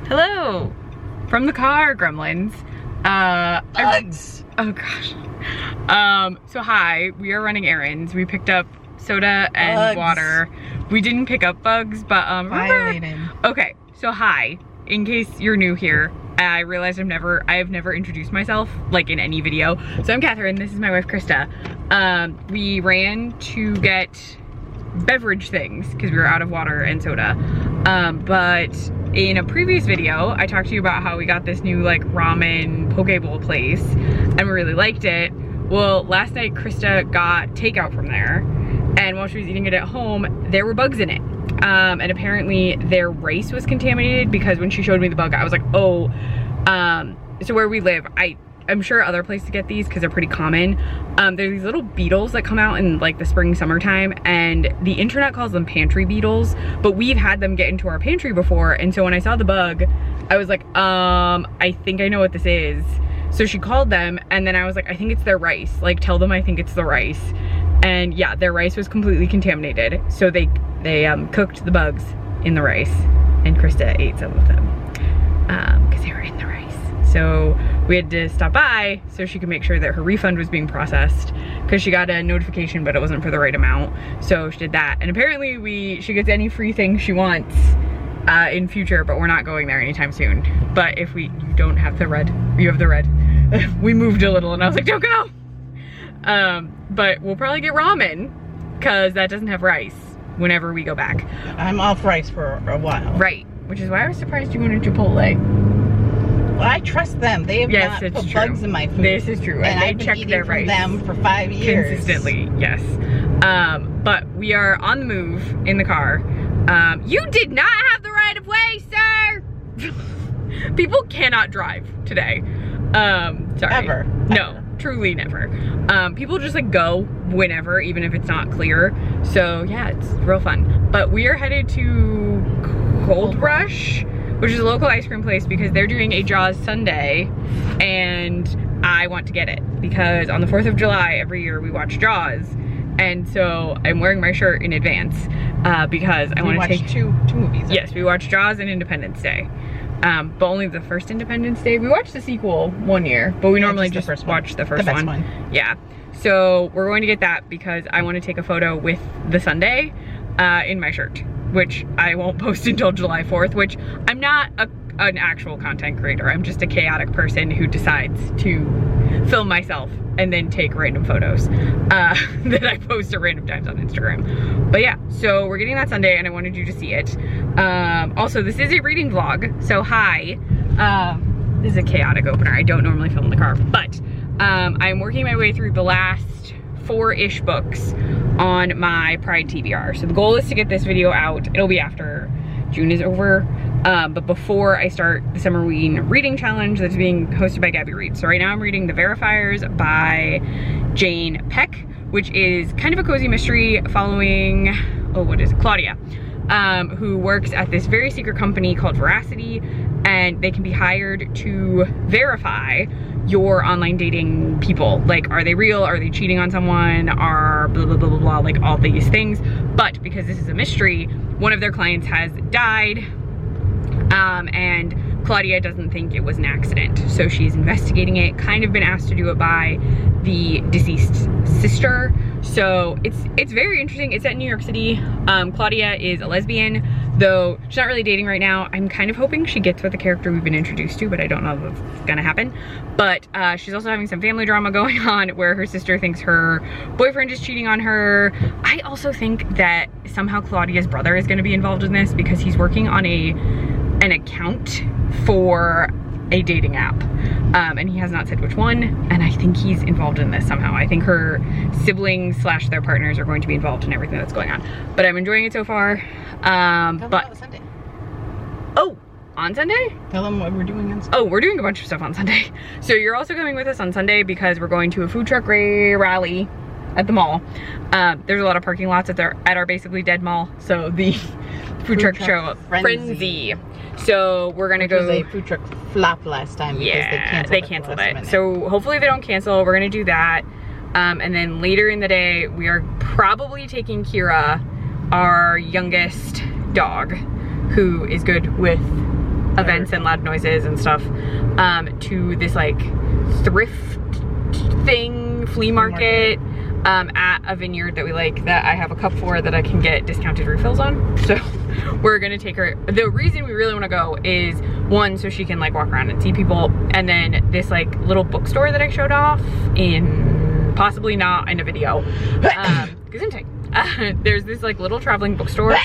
Hello from the car, gremlins. Bugs. Oh gosh. So hi, we are running errands. We picked up soda and Bugs. water. We didn't pick up bugs, but Violated. Okay, so hi. In case you're new here, I realized I have never introduced myself like in any video. So I'm Catherine, this is my wife Krista. We ran to get beverage things because we were out of water and soda. But in a previous video, I talked to you about how we got this new like ramen poke bowl place and we really liked it. Well, last night Krista got takeout from there, and while she was eating it at home, there were bugs in it. And apparently their rice was contaminated because when she showed me the bug, I was like, oh, so where we live, I'm sure other places get these because they're pretty common. There's these little beetles that come out in like the spring, summertime, and the internet calls them pantry beetles, but we've had them get into our pantry before. And so when I saw the bug, I was like, I think I know what this is. So she called them, and then I was like, I think it's their rice. Like, tell them I think it's the rice. And yeah, their rice was completely contaminated. So they cooked the bugs in the rice, and Krista ate some of them because they were in the rice. So we had to stop by so she could make sure that her refund was being processed, because she got a notification but it wasn't for the right amount. So she did that, and apparently she gets any free thing she wants in future, but we're not going there anytime soon. But if you don't have the red, you have the red. We moved a little and I was like, don't go. But we'll probably get ramen because that doesn't have rice whenever we go back. I'm off rice for a while. Right, which is why I was surprised you wanted Chipotle. Well, I trust them. They have not put bugs in my food. This is true, and they check their rice them for 5 years. Consistently, yes. But we are on the move in the car. You did not have the right of way, sir. People cannot drive today. Sorry. Ever. No. Ever. Truly never. People just like go whenever, even if it's not clear. So yeah, it's real fun. But we are headed to Cold Rush, which is a local ice cream place, because they're doing a Jaws Sundae, and I want to get it because on the 4th of July every year we watch Jaws, and so I'm wearing my shirt in advance because I want to take two movies. Yes, we watched Jaws and Independence Day. But only the first Independence Day. We watched the sequel one year, but we normally just watch the first one. Yeah. So we're going to get that because I want to take a photo with the sundae in my shirt, which I won't post until July 4th, which I'm not an actual content creator. I'm just a chaotic person who decides to film myself and then take random photos that I post at random times on Instagram. But yeah, so we're getting that sundae and I wanted you to see it. Also, this is a reading vlog, so hi. This is a chaotic opener. I don't normally film in the car, but I'm working my way through the last 4-ish books on my Pride TBR. So the goal is to get this video out. It'll be after June is over, but before I start the Summerween reading challenge that's being hosted by Gabby Reed. So right now I'm reading The Verifiers by Jane Peck, which is kind of a cozy mystery following, Claudia, who works at this very secret company called Veracity, and they can be hired to verify your online dating people. Like, are they real? Are they cheating on someone? Are blah, blah, blah, blah, blah, like all these things. But because this is a mystery, one of their clients has died, and Claudia doesn't think it was an accident. So she's investigating it, kind of been asked to do it by the deceased sister. So it's very interesting. It's set in New York City. Claudia is a lesbian, though she's not really dating right now. I'm kind of hoping she gets with the character we've been introduced to, but I don't know if it's gonna happen. But she's also having some family drama going on where her sister thinks her boyfriend is cheating on her. I also think that somehow Claudia's brother is gonna be involved in this because he's working on an account for a dating app, and he has not said which one, and I think he's involved in this somehow. I think her siblings / their partners are going to be involved in everything that's going on, but I'm enjoying it so far. But Sunday. Oh, on Sunday? Tell them what we're doing on Sunday. Oh, we're doing a bunch of stuff on Sunday. So you're also coming with us on Sunday because we're going to a food truck rally at the mall. There's a lot of parking lots at our basically dead mall, so the food truck show frenzy. So we're gonna go. It was a food truck flop last time. Yeah, they canceled it. So hopefully they don't cancel. We're gonna do that, and then later in the day we are probably taking Kira, our youngest dog, who is good with events and loud noises and stuff, to this like thrift thing, flea market. At a vineyard that we like, that I have a cup for, that I can get discounted refills on. So we're gonna take her. The reason we really want to go is, one, so she can like walk around and see people, and then this like little bookstore that I showed off in, possibly not in a video, there's this like little traveling bookstore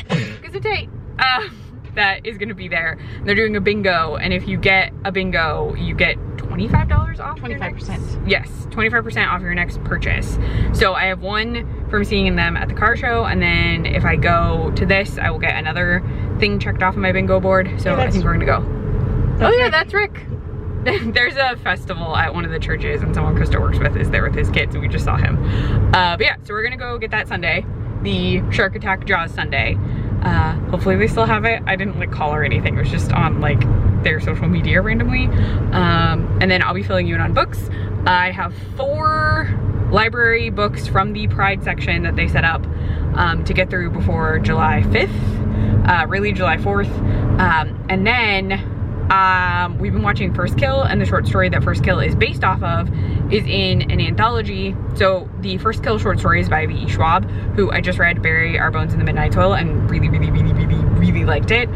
that is gonna be there. They're doing a bingo, and if you get a bingo, you get $25 off. 25%. Yes, 25% off your next purchase. So I have one from seeing them at the car show, and then if I go to this, I will get another thing checked off on my bingo board. So I think we're gonna go. Oh yeah, that's Rick. There's a festival at one of the churches, and someone Krista works with is there with his kids, and we just saw him. But yeah, so we're gonna go get that Sunday, the Shark Attack Jaws Sunday. Hopefully they still have it. I didn't like call or anything. It was just on like their social media randomly. And then I'll be filling you in on books. I have 4 library books from the Pride section that they set up to get through before July 5th, really July 4th. And then we've been watching First Kill, and the short story that First Kill is based off of is in an anthology. So the First Kill short story is by V.E. Schwab, who I just read Bury Our Bones in the Midnight Soil and really liked it.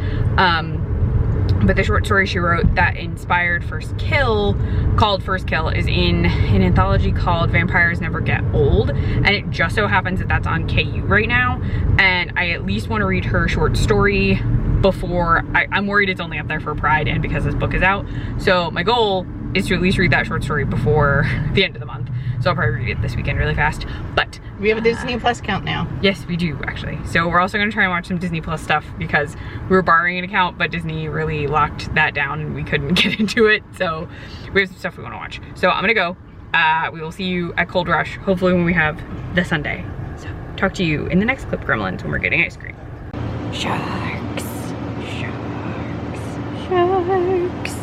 But the short story she wrote that inspired First Kill, called First Kill, is in an anthology called Vampires Never Get Old, and it just so happens that that's on KU right now, and I at least want to read her short story before, I'm worried it's only up there for Pride and because this book is out. So my goal is to at least read that short story before the end of the month. So I'll probably read it this weekend really fast. But we have a Disney Plus account now. Yes, we do actually. So we're also gonna try and watch some Disney Plus stuff because we were borrowing an account, but Disney really locked that down and we couldn't get into it. So we have some stuff we wanna watch. So I'm gonna go. We will see you at Cold Rush, hopefully when we have the Sunday. So talk to you in the next clip, Gremlins, when we're getting ice cream. Sharks, sharks, sharks.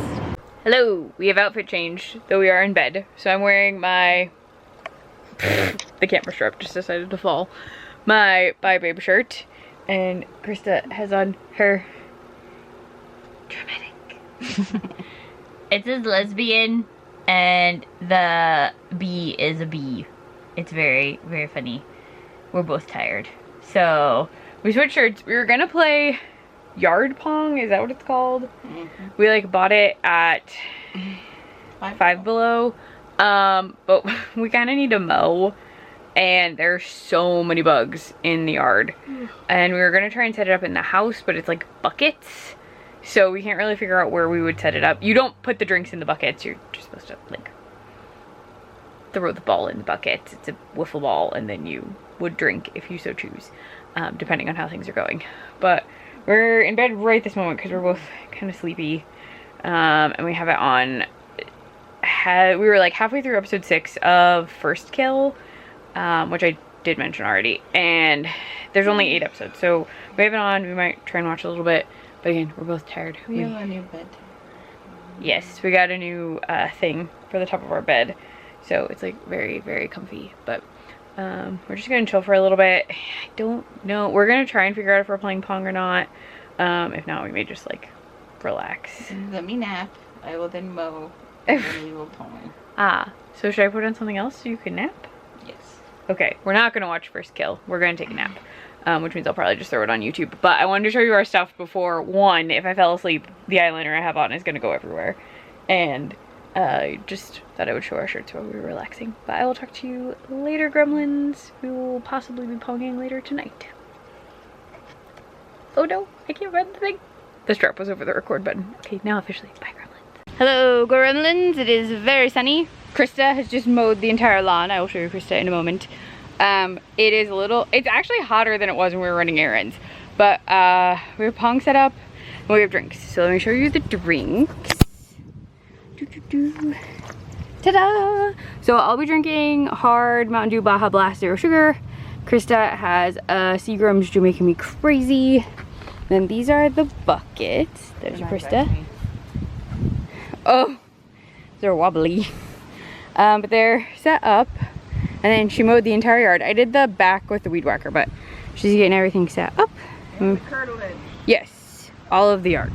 Hello, we have outfit changed, though we are in bed. So I'm wearing my, the camera strap just decided to fall, my Bye Babe shirt, and Krista has on her dramatic. It says lesbian, and the B is a B. It's very, very funny. We're both tired. So we switched shirts. We were gonna play yard pong, is that what it's called? Mm-hmm. We like bought it at Five Below, but we kind of need to mow, and there's so many bugs in the yard. And we were gonna try and set it up in the house, but it's like buckets, so we can't really figure out where we would set it up. You don't put the drinks in the buckets, you're just supposed to like throw the ball in the buckets. It's a wiffle ball, and then you would drink if you so choose, depending on how things are going. But we're in bed right this moment because we're both kind of sleepy, and we have it on. We were like halfway through episode 6 of First Kill, which I did mention already, and there's only 8 episodes, so we have it on. We might try and watch a little bit, but again, we're both tired. We have a new bed. Yes, we got a new thing for the top of our bed, so it's like very, very comfy. But we're just gonna chill for a little bit. I don't know. We're gonna try and figure out if we're playing Pong or not. If not, we may just like relax. Let me nap. I will then mow, and then we will Pong. So should I put on something else so you can nap? Yes. Okay, we're not gonna watch First Kill. We're gonna take a nap, which means I'll probably just throw it on YouTube. But I wanted to show you our stuff before, one, if I fell asleep, the eyeliner I have on is gonna go everywhere, and just thought I would show our shirts while we were relaxing. But I will talk to you later, Gremlins. We will possibly be ponging later tonight. Oh no, I can't find the thing. The strap was over the record button. Okay, now officially, bye Gremlins. Hello Gremlins, it is very sunny. Krista has just mowed the entire lawn. I will show you Krista in a moment. It is it's actually hotter than it was when we were running errands. But we have Pong set up and we have drinks. So let me show you the drinks. Ta-da! So I'll be drinking hard Mountain Dew Baja Blast Zero Sugar. Krista has Seagram's Dew Making Me Crazy. Then these are the buckets. There's Krista. Oh, they're wobbly. But they're set up. And then she mowed the entire yard. I did the back with the weed whacker, but she's getting everything set up. And the curtilage. Yes, all of the yard.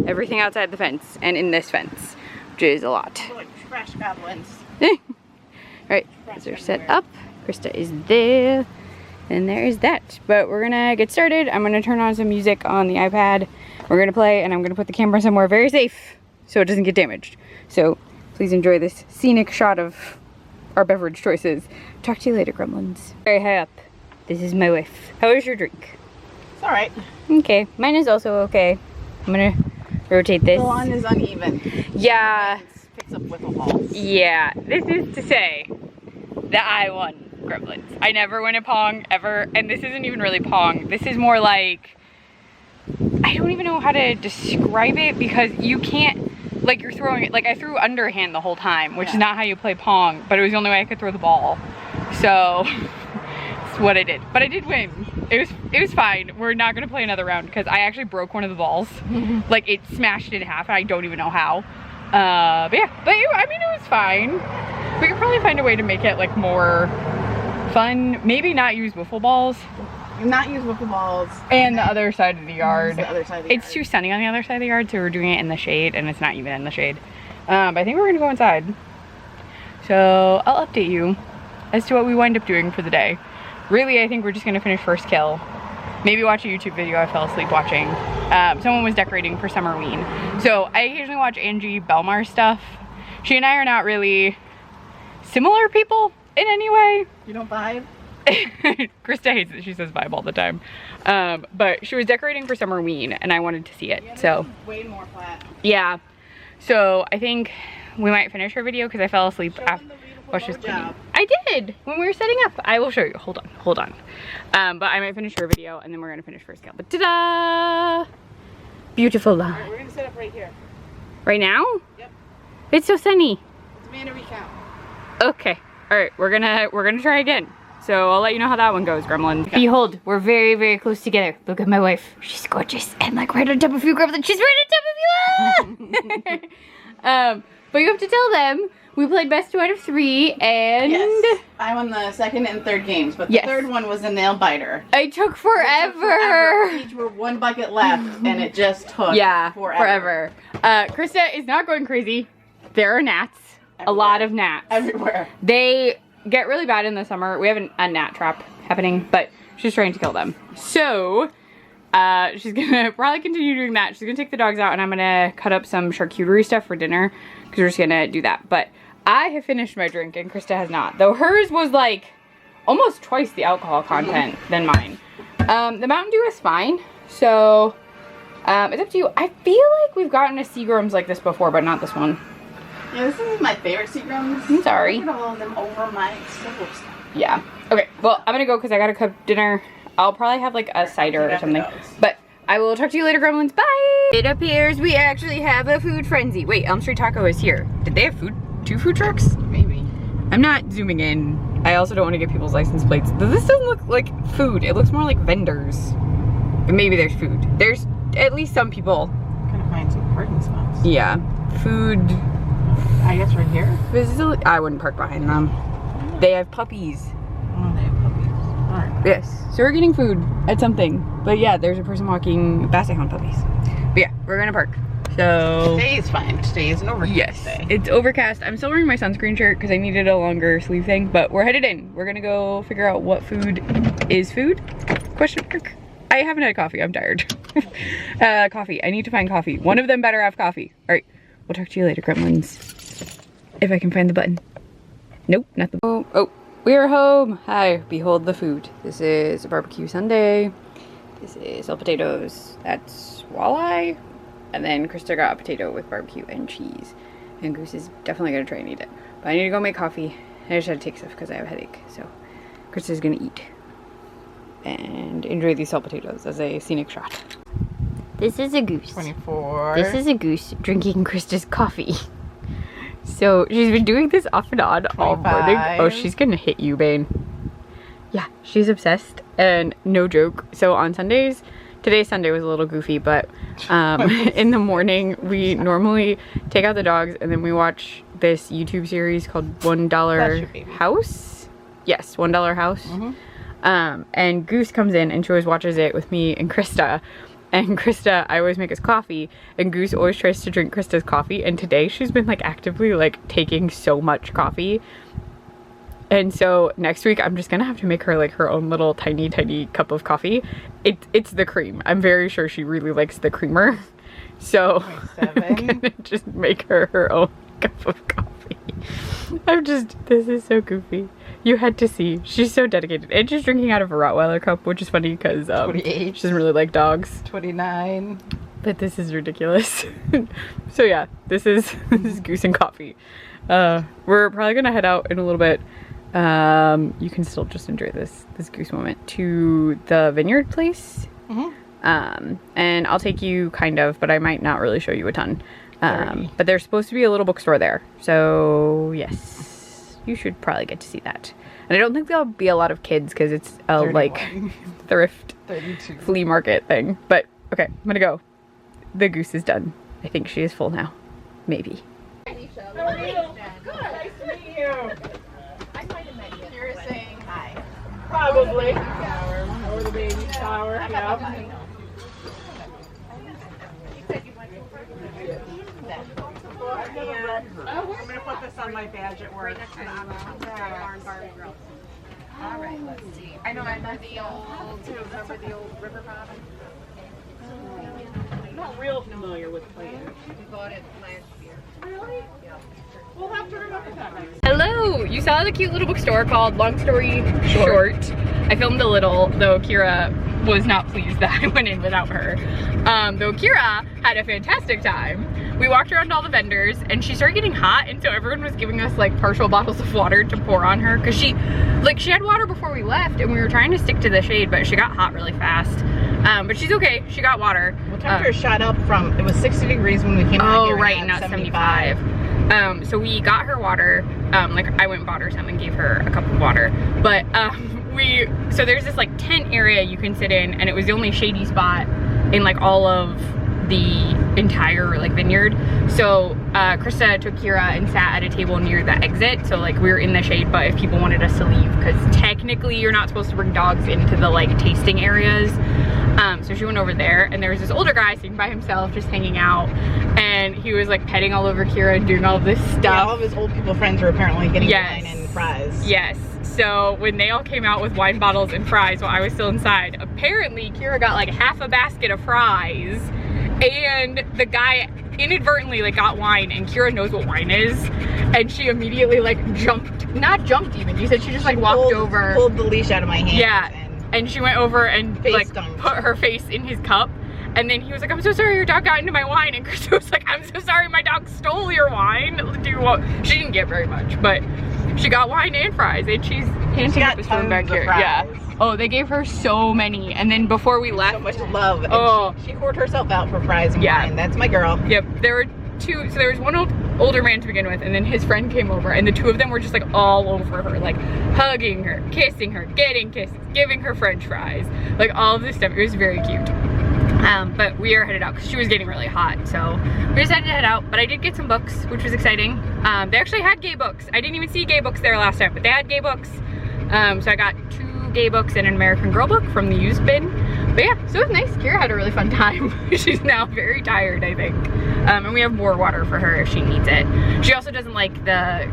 everything outside the fence and in this fence, which is a lot. Like trash goblins. Alright, those are set up. Krista is there. And there's that. But we're gonna get started. I'm gonna turn on some music on the iPad. We're gonna play, and I'm gonna put the camera somewhere very safe so it doesn't get damaged. So please enjoy this scenic shot of our beverage choices. Talk to you later, gremlins. Very high up. This is my wife. How is your drink? It's alright. Okay, mine is also okay. I'm gonna rotate this. The lawn is uneven. Yeah. It picks up wiffle balls. Yeah, this is to say that I won gremlins. I never win at Pong, ever, and this isn't even really Pong. This is more like, I don't even know how to describe it because you can't, like you're throwing it, like I threw underhand the whole time, which is not how you play Pong, but it was the only way I could throw the ball. So, that's what I did. But I did win. It was fine. We're not gonna play another round because I actually broke one of the balls. Like it smashed in half and I don't even know how. But yeah, I mean it was fine. We could probably find a way to make it like more fun. Maybe not use wiffle balls. Not use wiffle balls. And the other side of the yard. The other side of the it's too sunny on the other side of the yard, so we're doing it in the shade, and it's not even in the shade. But I think we're gonna go inside. So I'll update you as to what we wind up doing for the day. Really, I think we're just gonna finish first kill. Maybe watch a YouTube video I fell asleep watching. Someone was decorating for Summerween. So I occasionally watch Angie Belmar stuff. She and I are not really similar people in any way. You don't vibe? Krista hates it. She says vibe all the time. But she was decorating for Summerween and I wanted to see it. Yeah, so way more flat. Yeah. So I think we might finish her video because I fell asleep after while she was cleaning. I did when we were setting up. I will show you. Hold on. But I might finish her video and then we're gonna finish first kill. But ta-da! Beautiful. Alright, we're gonna set up right here. Right now? Yep. It's so sunny. Demand a recount. Okay. Alright, we're gonna try again. So I'll let you know how that one goes, gremlin. Okay. Behold, we're very, very close together. Look at my wife. She's gorgeous. And like right on top of you, gremlin. She's right on top of you. But you have to tell them we played best 2 out of 3 and yes. I won the second and third games, but the third one was a nail biter. It took forever. Each were 1 bucket left and it just took forever. Krista is not going crazy. There are gnats. Everywhere. A lot of gnats. Everywhere. They get really bad in the summer. We have a gnat trap happening, but she's trying to kill them. So she's gonna probably continue doing that. She's gonna take the dogs out and I'm gonna cut up some charcuterie stuff for dinner because we're just gonna do that. But I have finished my drink and Krista has not, though hers was like almost twice the alcohol content than mine. The Mountain Dew is fine, so it's up to you. I feel like we've gotten a Seagram's like this before, but not this one. Yeah, this is my favorite Seagram's. I'm sorry. I'm all of them over my silver stuff. Yeah. Okay, well, I'm gonna go because I gotta cook dinner. I'll probably have like a cider or something. But I will talk to you later, gremlins. Bye! It appears we actually have a food frenzy. Wait, Elm Street Taco is here. Did they have 2 food trucks? Maybe. I'm not zooming in. I also don't want to get people's license plates. This doesn't look like food. It looks more like vendors. But maybe there's food. There's at least some people. I'm gonna find some parking spots. Yeah. Food. I guess right here? I wouldn't park behind them. They have puppies. Oh, they have puppies. Alright. Yes. So we're getting food at something. But yeah, there's a person walking Basset Hound puppies. But yeah, we're gonna park. So today is fine. Today is an overcast day. It's overcast. I'm still wearing my sunscreen shirt because I needed a longer sleeve thing, but we're headed in. We're gonna go figure out what food is food? Question mark. I haven't had coffee. I'm tired. Coffee. I need to find coffee. One of them better have coffee. All right. We'll talk to you later, gremlins. If I can find the button. Nope, not the button. Oh, we're home. Hi, behold the food. This is a barbecue sundae. This is all potatoes. That's walleye. And then Krista got a potato with barbecue and cheese. And Goose is definitely gonna try and eat it. But I need to go make coffee. I just had to take stuff because I have a headache. So Krista's gonna eat. And enjoy these salt potatoes as a scenic shot. This is a Goose. 24. This is a Goose drinking Krista's coffee. So she's been doing this off and on 25. All morning. Oh, she's gonna hit you, Bane. Yeah, she's obsessed and no joke. So on Sundays, today's Sunday was a little goofy, but in the morning we normally take out the dogs and then we watch this YouTube series called $1 House. Yes, $1 House. And Goose comes in and she always watches it with me and Krista. and Krista, I always make us coffee, and Goose always tries to drink Krista's coffee, and today she's been like actively like taking so much coffee. And so next week I'm just gonna have to make her like her own little tiny cup of coffee. It's the cream. I'm very sure she really likes the creamer. So I'm gonna just make her her own cup of coffee. This is so goofy. You had to see. She's so dedicated. And she's drinking out of a Rottweiler cup, which is funny because she doesn't really like dogs. 29. But this is ridiculous. So yeah, this is Goose and coffee. We're probably gonna head out in a little bit. You can still just enjoy this Goose moment to the vineyard place. And I'll take you kind of, but I might not really show you a ton. But there's supposed to be a little bookstore there. So yes, you should probably get to see that. And I don't think there'll be a lot of kids because it's a 31. Like thrift 32. Flea market thing. But okay, I'm gonna go. The Goose is done. I think she is full now. Maybe. How are you? Good. Nice to meet you. I might have met you. You're saying hi. Probably. Or the baby shower. Yeah. I'm gonna put this on my badge at work. All right, let's see. I know I love the old, too. Remember the old river bottom? I'm not real familiar with plants. We bought it last year. Really? Yeah. We'll have to remember that next time. Hello! You saw the cute little bookstore called Long Story Short. I filmed a little, though Kira was not pleased that I went in without her. Though Kira had a fantastic time. We walked around all the vendors and she started getting hot, and so everyone was giving us like partial bottles of water to pour on her because she had water before we left and we were trying to stick to the shade, but she got hot really fast. But she's okay, she got water. Well, temperature shot up from, it was 60 degrees when we came out here. Oh right, not 75. So we got her water, like I went and bought her some and gave her a cup of water. But so there's this like tent area you can sit in, and it was the only shady spot in like all of the entire like vineyard. So Krista took Kira and sat at a table near the exit, so like we were in the shade, but if people wanted us to leave, because technically you're not supposed to bring dogs into the like tasting areas, so she went over there, and there was this older guy sitting by himself just hanging out, and he was like petting all over Kira and doing all this stuff. Yeah, all of his old people friends were apparently getting wine and fries. Yes. So when they all came out with wine bottles and fries while I was still inside, apparently Kira got like half a basket of fries, and the guy inadvertently like got wine, and Kira knows what wine is, and she immediately like not jumped even, you said she just like walked over. Pulled the leash out of my hand. Yeah, and she went over and like put her face in his cup, and then he was like, I'm so sorry your dog got into my wine, and Krista was like, I'm so sorry my dog stole your wine. She didn't get very much, but she got wine and fries, and she's handing up a spoon back here. Yeah. Oh, they gave her so many, and then before we left, so much love. And she poured herself out for fries and wine. That's my girl. Yep. There were two. So there was one older man to begin with, and then his friend came over, and the two of them were just like all over her, like hugging her, kissing her, getting kisses, giving her French fries, like all of this stuff. It was very cute. But we are headed out because she was getting really hot, so we decided to head out. But I did get some books, which was exciting. They actually had gay books. I didn't even see gay books there last time, but they had gay books. So I got 2 gay books and an American Girl book from the used bin. But yeah, so it was nice. Kira had a really fun time. She's now very tired, I think. And we have more water for her if she needs it. She also doesn't like the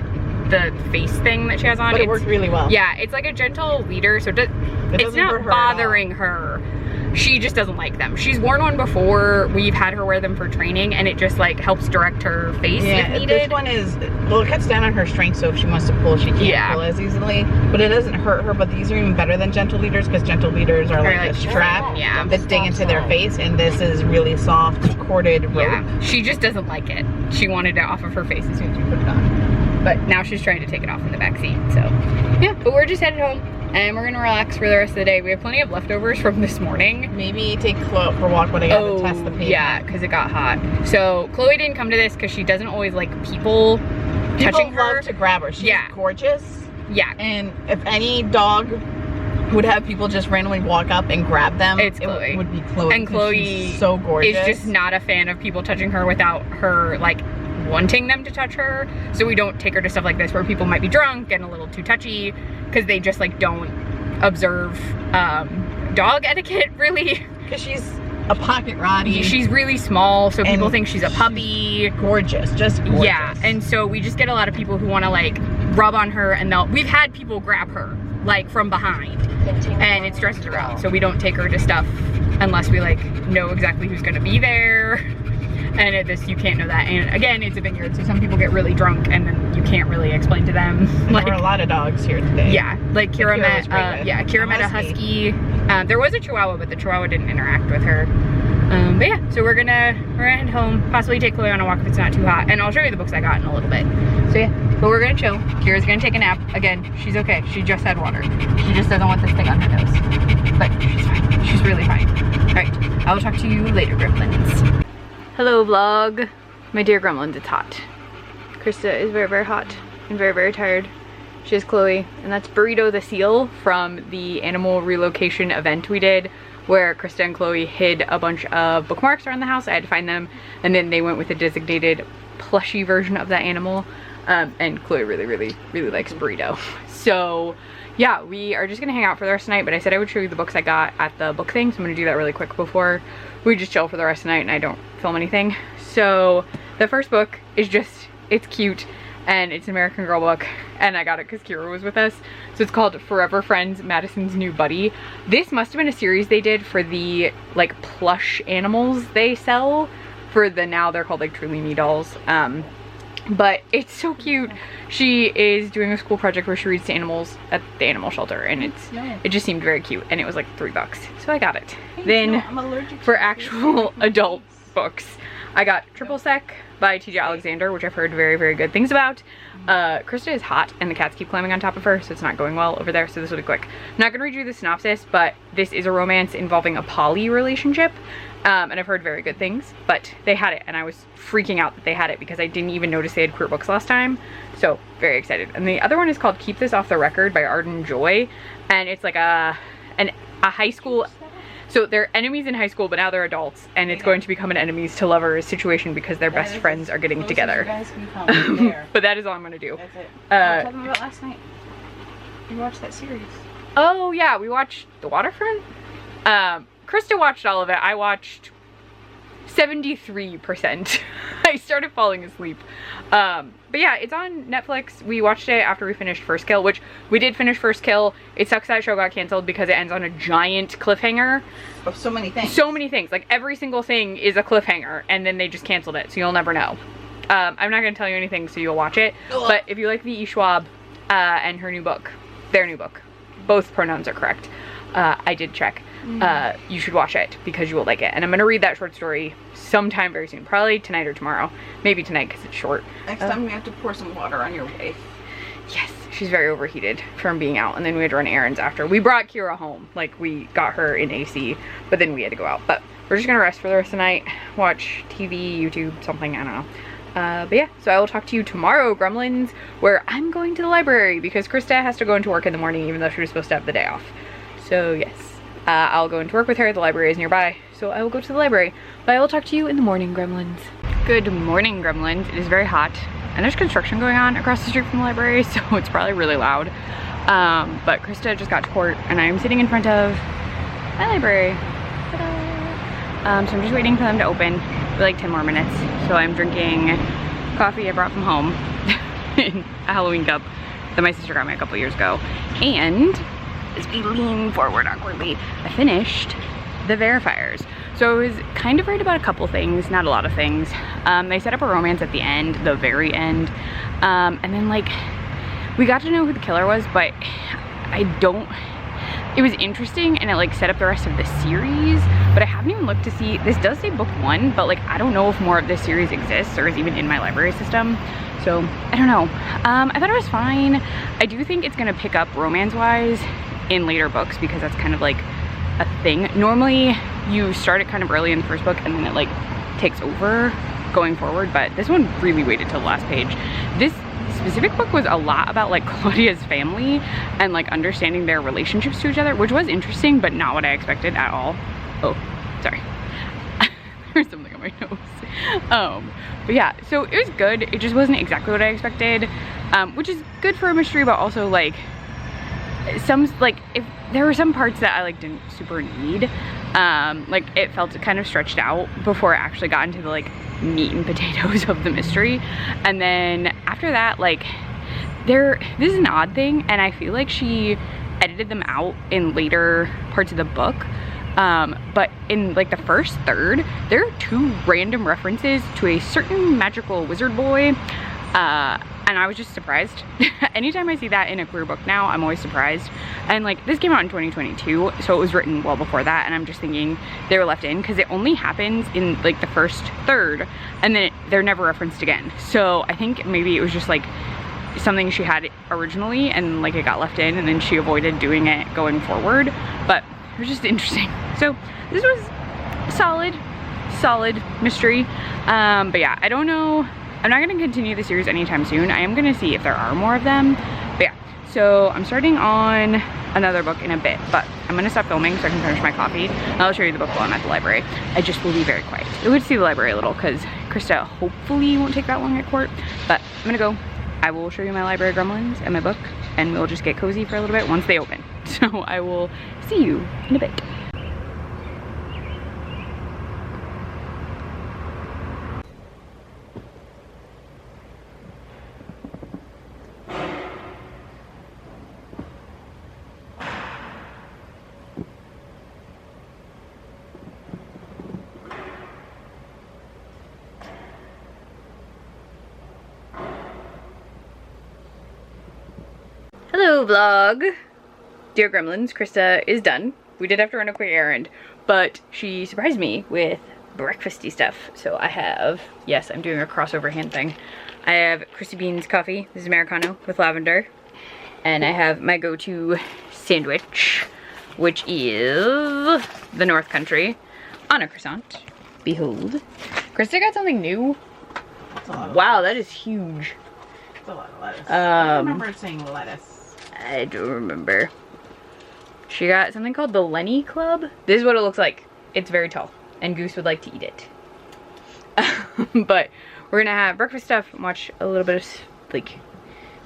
face thing that she has on. But it worked really well. Yeah, it's like a gentle leader, so it's not bothering her. She just doesn't like them. She's worn one before. We've had her wear them for training, and it just like helps direct her face if needed. This one is, well, it cuts down on her strength, so if she wants to pull, she can't pull as easily. But it doesn't hurt her. But these are even better than gentle leaders, because gentle leaders are like a strap that dig into their face, and this is really soft corded rope. Yeah, she just doesn't like it. She wanted it off of her face as soon as we put it on. But now she's trying to take it off in the back seat. So yeah, but we're just headed home. And we're gonna relax for the rest of the day. We have plenty of leftovers from this morning. Maybe take Chloe out for a walk when I gotta test the pavement. Yeah, because it got hot. So Chloe didn't come to this because she doesn't always like people touching her. Love to grab her. She's gorgeous. Yeah. And if any dog would have people just randomly walk up and grab them, it's Chloe. It would be Chloe. And Chloe she's so gorgeous. Is just not a fan of people touching her without her like wanting them to touch her. So we don't take her to stuff like this where people might be drunk and a little too touchy, because they just like don't observe dog etiquette really. Because she's a pocket Roddy. She's really small, so people think she's a puppy. Gorgeous, just gorgeous. Yeah, and so we just get a lot of people who want to like rub on her, and we've had people grab her like from behind, and it stresses her out. So we don't take her to stuff unless we like know exactly who's gonna be there. And at this, you can't know that. And again, it's a vineyard, so some people get really drunk, and then you can't really explain to them. Like, there were a lot of dogs here today. Yeah, like Kira met, Kira met a husky. There was a Chihuahua, but the Chihuahua didn't interact with her. But yeah, so we're gonna head home, possibly take Chloe on a walk if it's not too hot, and I'll show you the books I got in a little bit. So yeah, but we're gonna chill. Kira's gonna take a nap. Again, she's okay. She just had water. She just doesn't want this thing on her nose. But she's fine. She's really fine. All right, I will talk to you later, gremlins. Hello vlog. My dear gremlins, it's hot. Krista is very, very hot and very, very tired. She has Chloe, and that's Burrito the seal from the animal relocation event we did, where Krista and Chloe hid a bunch of bookmarks around the house. I had to find them, and then they went with a designated plushy version of that animal. And Chloe really, really, really likes Burrito. So yeah, we are just gonna hang out for the rest of the night, but I said I would show you the books I got at the book thing, so I'm gonna do that really quick before we just chill for the rest of the night and I don't film anything. So the first book is just, it's cute, and it's an American Girl book, and I got it because Kira was with us. So it's called Forever Friends, Madison's New Buddy. This must have been a series they did for the like plush animals they sell for the, now they're called like Truly Me dolls. But it's so cute. She is doing a school project where she reads to animals at the animal shelter, and it just seemed very cute, and it was like $3, so I got it. Then for actual adult books, I got Triple Sec by T.J. Alexander, which I've heard very, very good things about. Krista is hot and the cats keep climbing on top of her, so it's not going well over there, so this will be quick. I'm not gonna read you the synopsis, but this is a romance involving a poly relationship. And I've heard very good things, but they had it, and I was freaking out that they had it because I didn't even notice they had queer books last time. So very excited. And the other one is called Keep This Off the Record by Arden Joy, and it's like a high school, so they're enemies in high school, but now they're adults, and it's going to become an enemies to lovers situation because their best friends are getting together. But that is all I'm gonna do. That's it. What were you talking about last night? You watched that series. Oh yeah, we watched The Waterfront. Krista watched all of it. I watched 73%. I started falling asleep. But yeah, it's on Netflix. We watched it after we finished First Kill, which we did finish First Kill. It sucks that show got canceled because it ends on a giant cliffhanger. Of so many things. So many things. Like every single thing is a cliffhanger, and then they just canceled it, so you'll never know. I'm not gonna tell you anything, so you'll watch it. But if you like V.E. Schwab and her new book, their new book, both pronouns are correct. I did check. You should watch it because you will like it, and I'm gonna read that short story sometime very soon, probably tonight or tomorrow, maybe tonight because it's short. Next time we have to pour some water on your wife. Yes, she's very overheated from being out, and then we had to run errands after. We brought Kira home, like we got her in AC, but then we had to go out. But we're just gonna rest for the rest of the night, watch TV, YouTube, something, I don't know. But yeah, so I will talk to you tomorrow, gremlins, where I'm going to the library because Krista has to go into work in the morning even though she was supposed to have the day off. So yes, I'll go into work with her. The library is nearby, so I will go to the library. But I will talk to you in the morning, gremlins. Good morning, gremlins. It is very hot, and there's construction going on across the street from the library, so it's probably really loud. But Krista just got to court, and I am sitting in front of my library. So I'm just waiting for them to open for like 10 more minutes. So I'm drinking coffee I brought from home in a Halloween cup that my sister got me a couple years ago. And as we lean forward awkwardly, I finished the verifiers. So I was kind of worried about a couple things, not a lot of things. They set up a romance at the end, the very end. And then like, we got to know who the killer was, but it was interesting, and it like set up the rest of the series, but I haven't even looked to see, this does say book 1, but like I don't know if more of this series exists or is even in my library system. So I don't know. I thought it was fine. I do think it's gonna pick up romance-wise in later books because that's kind of like a thing. Normally you start it kind of early in the first book and then it like takes over going forward, but this one really waited till the last page. This specific book was a lot about like Claudia's family and like understanding their relationships to each other, which was interesting, but not what I expected at all. Oh, sorry. There's something on my nose. But yeah, so it was good. It just wasn't exactly what I expected, which is good for a mystery, but also like if there were some parts that I like didn't super need. Like it felt kind of stretched out before it actually got into the like meat and potatoes of the mystery. And then after that, like this is an odd thing, and I feel like she edited them out in later parts of the book. But in like the first third, there are 2 random references to a certain magical wizard boy, and I was just surprised. Anytime I see that in a queer book now, I'm always surprised. And like this came out in 2022, so it was written well before that, and I'm just thinking they were left in because it only happens in like the first third, and then they're never referenced again. So I think maybe it was just like something she had originally and like it got left in, and then she avoided doing it going forward. But it was just interesting. So this was solid mystery. But yeah, I don't know, I'm not gonna continue the series anytime soon. I am gonna see if there are more of them. But yeah, so I'm starting on another book in a bit, but I'm gonna stop filming so I can finish my coffee, and I'll show you the book while I'm at the library. I just will be very quiet. You'll get to see the library a little because Krista hopefully won't take that long at court. But I'm gonna go. I will show you my library gremlins and my book, and we'll just get cozy for a little bit once they open. So I will see you in a bit. Hello vlog! Dear gremlins, Krista is done. We did have to run a quick errand, but she surprised me with breakfasty stuff. So I have, yes, I'm doing a crossover hand thing. I have Chrissy Bean's coffee. This is Americano with lavender. And I have my go-to sandwich, which is the North Country on a croissant. Behold. Krista got something new. Wow, that is huge. That's a lot of lettuce. I remember saying lettuce. I don't remember. She got something called the Lenny Club. This is what it looks like. It's very tall, and Goose would like to eat it. But we're gonna have breakfast stuff and watch a little bit of like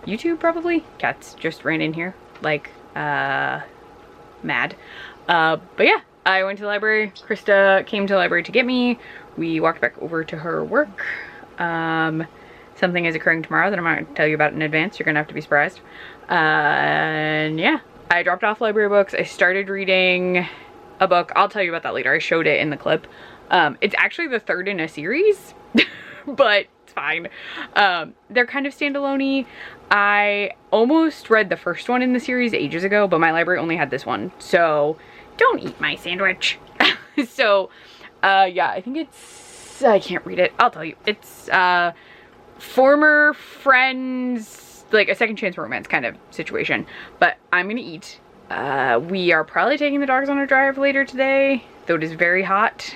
YouTube probably. Cats just ran in here like mad. But yeah, I went to the library. Krista came to the library to get me. We walked back over to her work. Something is occurring tomorrow that I'm not gonna tell you about in advance. You're gonna have to be surprised. And yeah, I dropped off library books. I started reading a book. I'll tell you about that later. I showed it in the clip. It's actually the 3rd in a series, but it's fine. They're kind of standalone-y. I almost read the first one in the series ages ago, but my library only had this one. So don't eat my sandwich. So yeah, I think it's, I can't read it. I'll tell you. It's former friends, like a second chance romance kind of situation. But I'm gonna eat. We are probably taking the dogs on a drive later today, though it is very hot.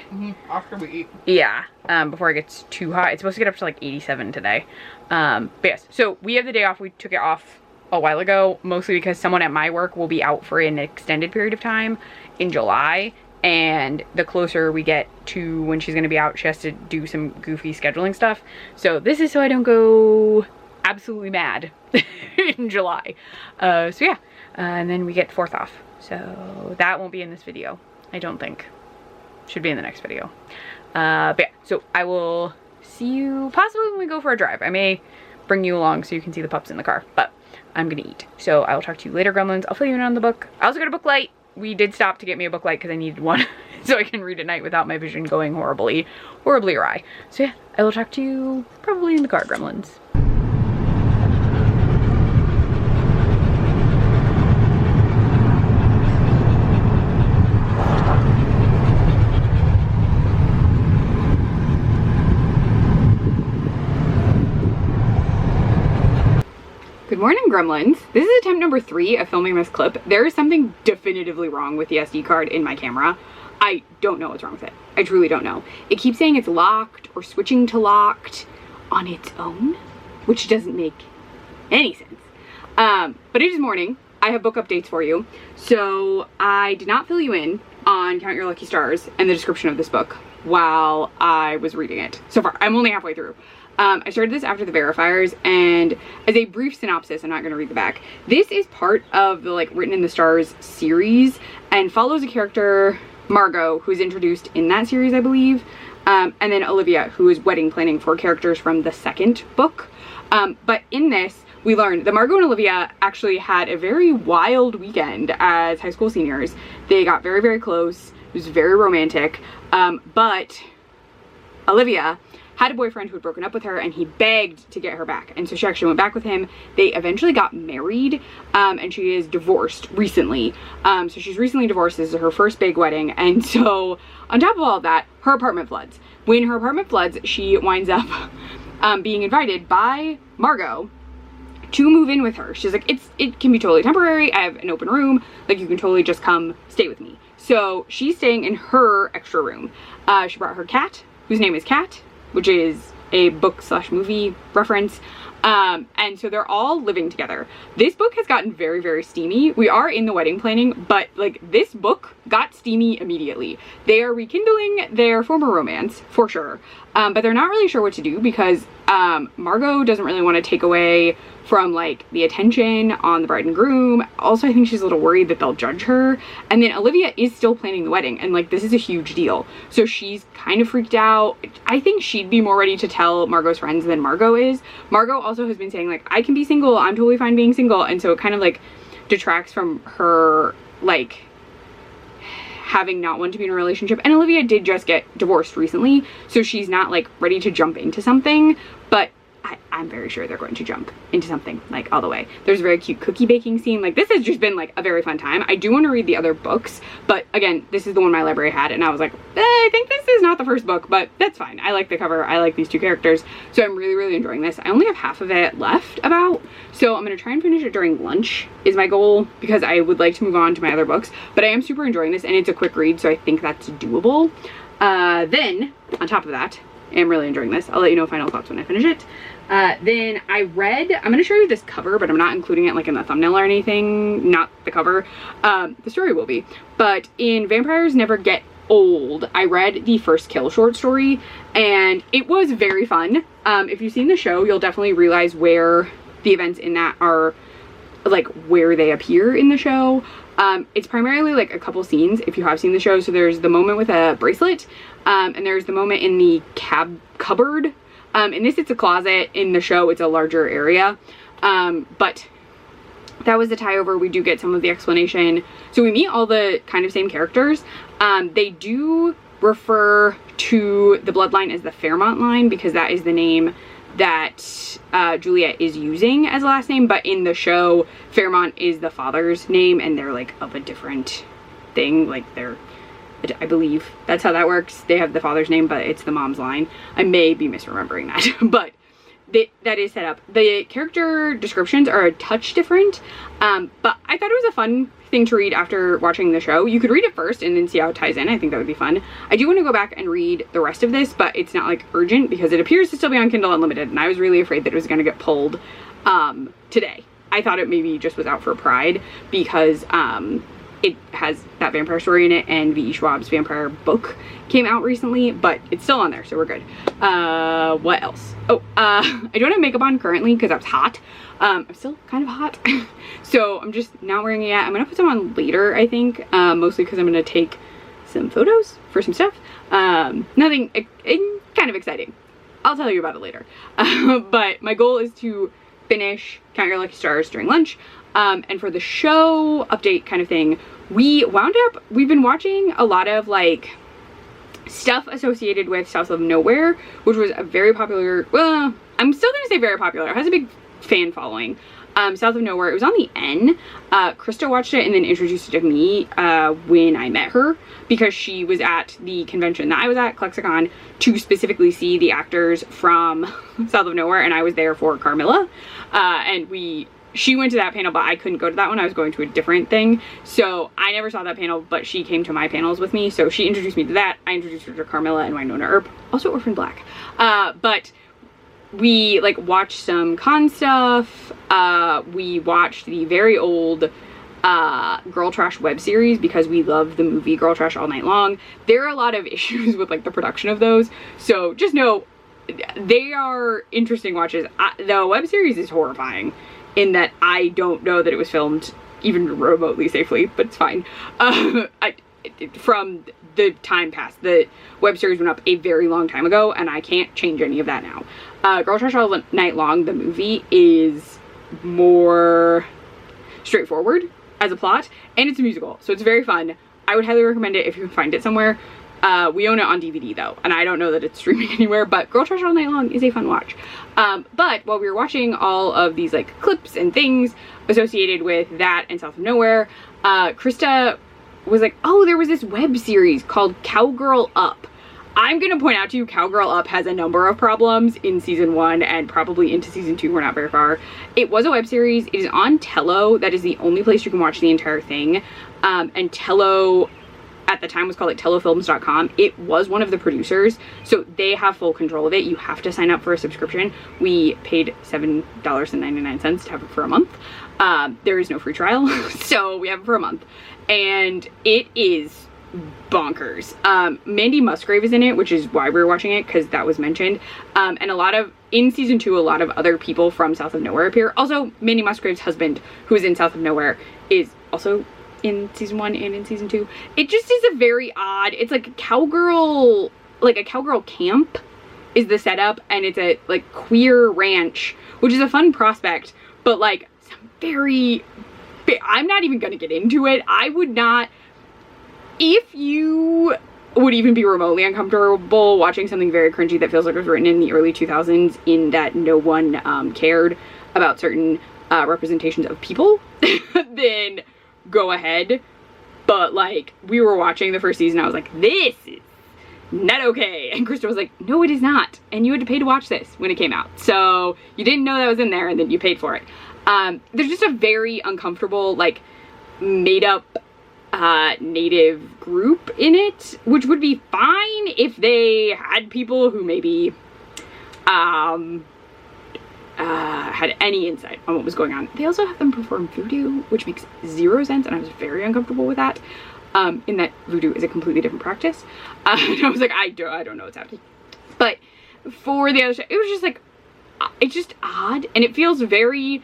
After we eat. Yeah, before it gets too hot. It's supposed to get up to like 87 today. But yes, so we have the day off. We took it off a while ago, mostly because someone at my work will be out for an extended period of time in July. And the closer we get to when she's gonna be out, she has to do some goofy scheduling stuff. So this is so I don't go absolutely mad in July. So yeah, and then we get 4th off. So that won't be in this video, I don't think. Should be in the next video. But yeah, so I will see you possibly when we go for a drive. I may bring you along so you can see the pups in the car, but I'm gonna eat. So I will talk to you later, gremlins. I'll fill you in on the book. I also got a book light. We did stop to get me a book light because I needed one so I can read at night without my vision going horribly awry. So yeah, I will talk to you probably in the car, gremlins. Good morning, gremlins. This is attempt number 3 of filming this clip. There is something definitively wrong with the SD card in my camera. I don't know what's wrong with it. I truly don't know. It keeps saying it's locked or switching to locked on its own, which doesn't make any sense. But it is morning. I have book updates for you. So I did not fill you in on Count Your Lucky Stars and the description of this book while I was reading it. So far, I'm only halfway through. I started this after the verifiers, and as a brief synopsis, I'm not going to read the back. This is part of the like Written in the Stars series and follows a character Margot, who's introduced in that series, I believe, and then Olivia, who is wedding planning for characters from the second book. But in this, we learned that Margot and Olivia actually had a very wild weekend as high school seniors. They got very, very close. It was very romantic. But Olivia had a boyfriend who had broken up with her, and he begged to get her back. And so she actually went back with him. They eventually got married, and she is divorced recently. So she's recently divorced. This is her first big wedding. And so on top of all of that, her apartment floods. When her apartment floods, she winds up being invited by Margot to move in with her. She's like, it can be totally temporary. I have an open room. Like, you can totally just come stay with me. So she's staying in her extra room. She brought her cat, whose name is Cat, which is a book/movie reference. And so they're all living together. This book has gotten very, very steamy. We are in the wedding planning, but like, this book got steamy immediately. They are rekindling their former romance for sure. But they're not really sure what to do because Margot doesn't really want to take away from like the attention on the bride and groom. Also, I think she's a little worried that they'll judge her. And then Olivia is still planning the wedding, and like, this is a huge deal. So she's kind of freaked out. I think she'd be more ready to tell Margot's friends than Margot is. Margot also has been saying like, I can be single, I'm totally fine being single. And so it kind of like detracts from her like having not wanted to be in a relationship. And Olivia did just get divorced recently, so she's not like ready to jump into something, but I'm very sure they're going to jump into something like all the way. There's a very cute cookie baking scene. Like, this has just been like a very fun time. I do want to read the other books, but again, this is the one my library had, and I was like, I think this is not the first book, but that's fine. I like the cover. I like these two characters, so I'm really, really enjoying this. I only have half of it left about, so I'm going to try and finish it during lunch is my goal, because I would like to move on to my other books, but I am super enjoying this, and it's a quick read, so I think that's doable. Then on top of that, I'm really enjoying this. I'll let you know final thoughts when I finish it. Then I read, I'm going to show you this cover, but I'm not including it like in the thumbnail or anything, not the cover. The story will be, but in Vampires Never Get Old, I read the First Kill short story, and it was very fun. If you've seen the show, you'll definitely realize where the events in that are, like where they appear in the show. It's primarily like a couple scenes if you have seen the show. So there's the moment with a bracelet, and there's the moment in the cupboard. In this, it's a closet. In the show, it's a larger area. But that was the tie over. We do get some of the explanation. So we meet all the kind of same characters. They do refer to the bloodline as the Fairmont line, because that is the name that Juliet is using as a last name, but in the show, Fairmont is the father's name, and they're like of a different thing. Like, they're, I believe that's how that works. They have the father's name, but it's the mom's line. I may be misremembering that, but that is set up. The character descriptions are a touch different, but I thought it was a fun thing to read after watching the show. You could read it first and then see how it ties in. I think that would be fun. I do want to go back and read the rest of this, but it's not like urgent because it appears to still be on Kindle Unlimited, and I was really afraid that it was going to get pulled today. I thought it maybe just was out for Pride because it has that vampire story in it, and V.E. Schwab's vampire book came out recently, but it's still on there, so we're good. What else? Oh, I don't have makeup on currently because I was hot. I'm still kind of hot, so I'm just not wearing it yet. I'm gonna put some on later, I think, mostly because I'm gonna take some photos for some stuff. Nothing kind of exciting. I'll tell you about it later. But my goal is to finish Count Your Lucky Stars during lunch. And for the show update kind of thing, we've been watching a lot of like stuff associated with South of Nowhere, which was a very popular, well, I'm still gonna say very popular. It has a big fan following. South of Nowhere, it was on the N. Krista watched it and then introduced it to me when I met her, because she was at the convention that I was at, Klexicon, to specifically see the actors from South of Nowhere, and I was there for Carmilla. And she went to that panel, but I couldn't go to that one. I was going to a different thing. So I never saw that panel, but she came to my panels with me. So she introduced me to that. I introduced her to Carmilla and Winona Earp, also Orphan Black. But we like watched some con stuff. We watched the very old Girl Trash web series because we love the movie Girl Trash All Night Long. There are a lot of issues with like the production of those. So just know they are interesting watches. The web series is horrifying in that I don't know that it was filmed even remotely safely, but it's fine. from the time past. The web series went up a very long time ago, and I can't change any of that now. Girl Trash All Night Long, the movie, is more straightforward as a plot, and it's a musical, so it's very fun. I would highly recommend it if you can find it somewhere. We own it on DVD though, and I don't know that it's streaming anywhere, but Girl Trash All Night Long is a fun watch. But while we were watching all of these like clips and things associated with that and South of Nowhere, Krista was like, oh, there was this web series called Cowgirl Up. I'm gonna point out to you, Cowgirl Up has a number of problems in season 1 and probably into season 2. We're not very far. It was a web series. It is on Tello. That is the only place you can watch the entire thing. And Tello at the time was called like tellofilms.com. It was one of the producers, so they have full control of it. You have to sign up for a subscription. We paid $7.99 to have it for a month. There is no free trial, so we have it for a month, and it is bonkers. Mandy Musgrave is in it, which is why we were watching it, because that was mentioned. And in season 2, a lot of other people from South of Nowhere appear. Also, Mandy Musgrave's husband, who is in South of Nowhere, is also in season 1 and in season 2. It just is a very odd, it's like a cowgirl camp is the setup, and it's a like queer ranch, which is a fun prospect, but like some very, I'm not even gonna get into it. I would not, if you would even be remotely uncomfortable watching something very cringy that feels like it was written in the early 2000s, in that no one cared about certain representations of people, then go ahead. But like, we were watching the first season, I was like, this is not okay. And Krista was like, no, it is not. And you had to pay to watch this when it came out. So you didn't know that was in there, and then you paid for it. There's just a very uncomfortable, like, made up native group in it, which would be fine if they had people who maybe had any insight on what was going on. They also have them perform voodoo, which makes zero sense, and I was very uncomfortable with that, in that voodoo is a completely different practice. And I was like, I don't know what's happening. But for the other show, it was just like, it's just odd, and it feels very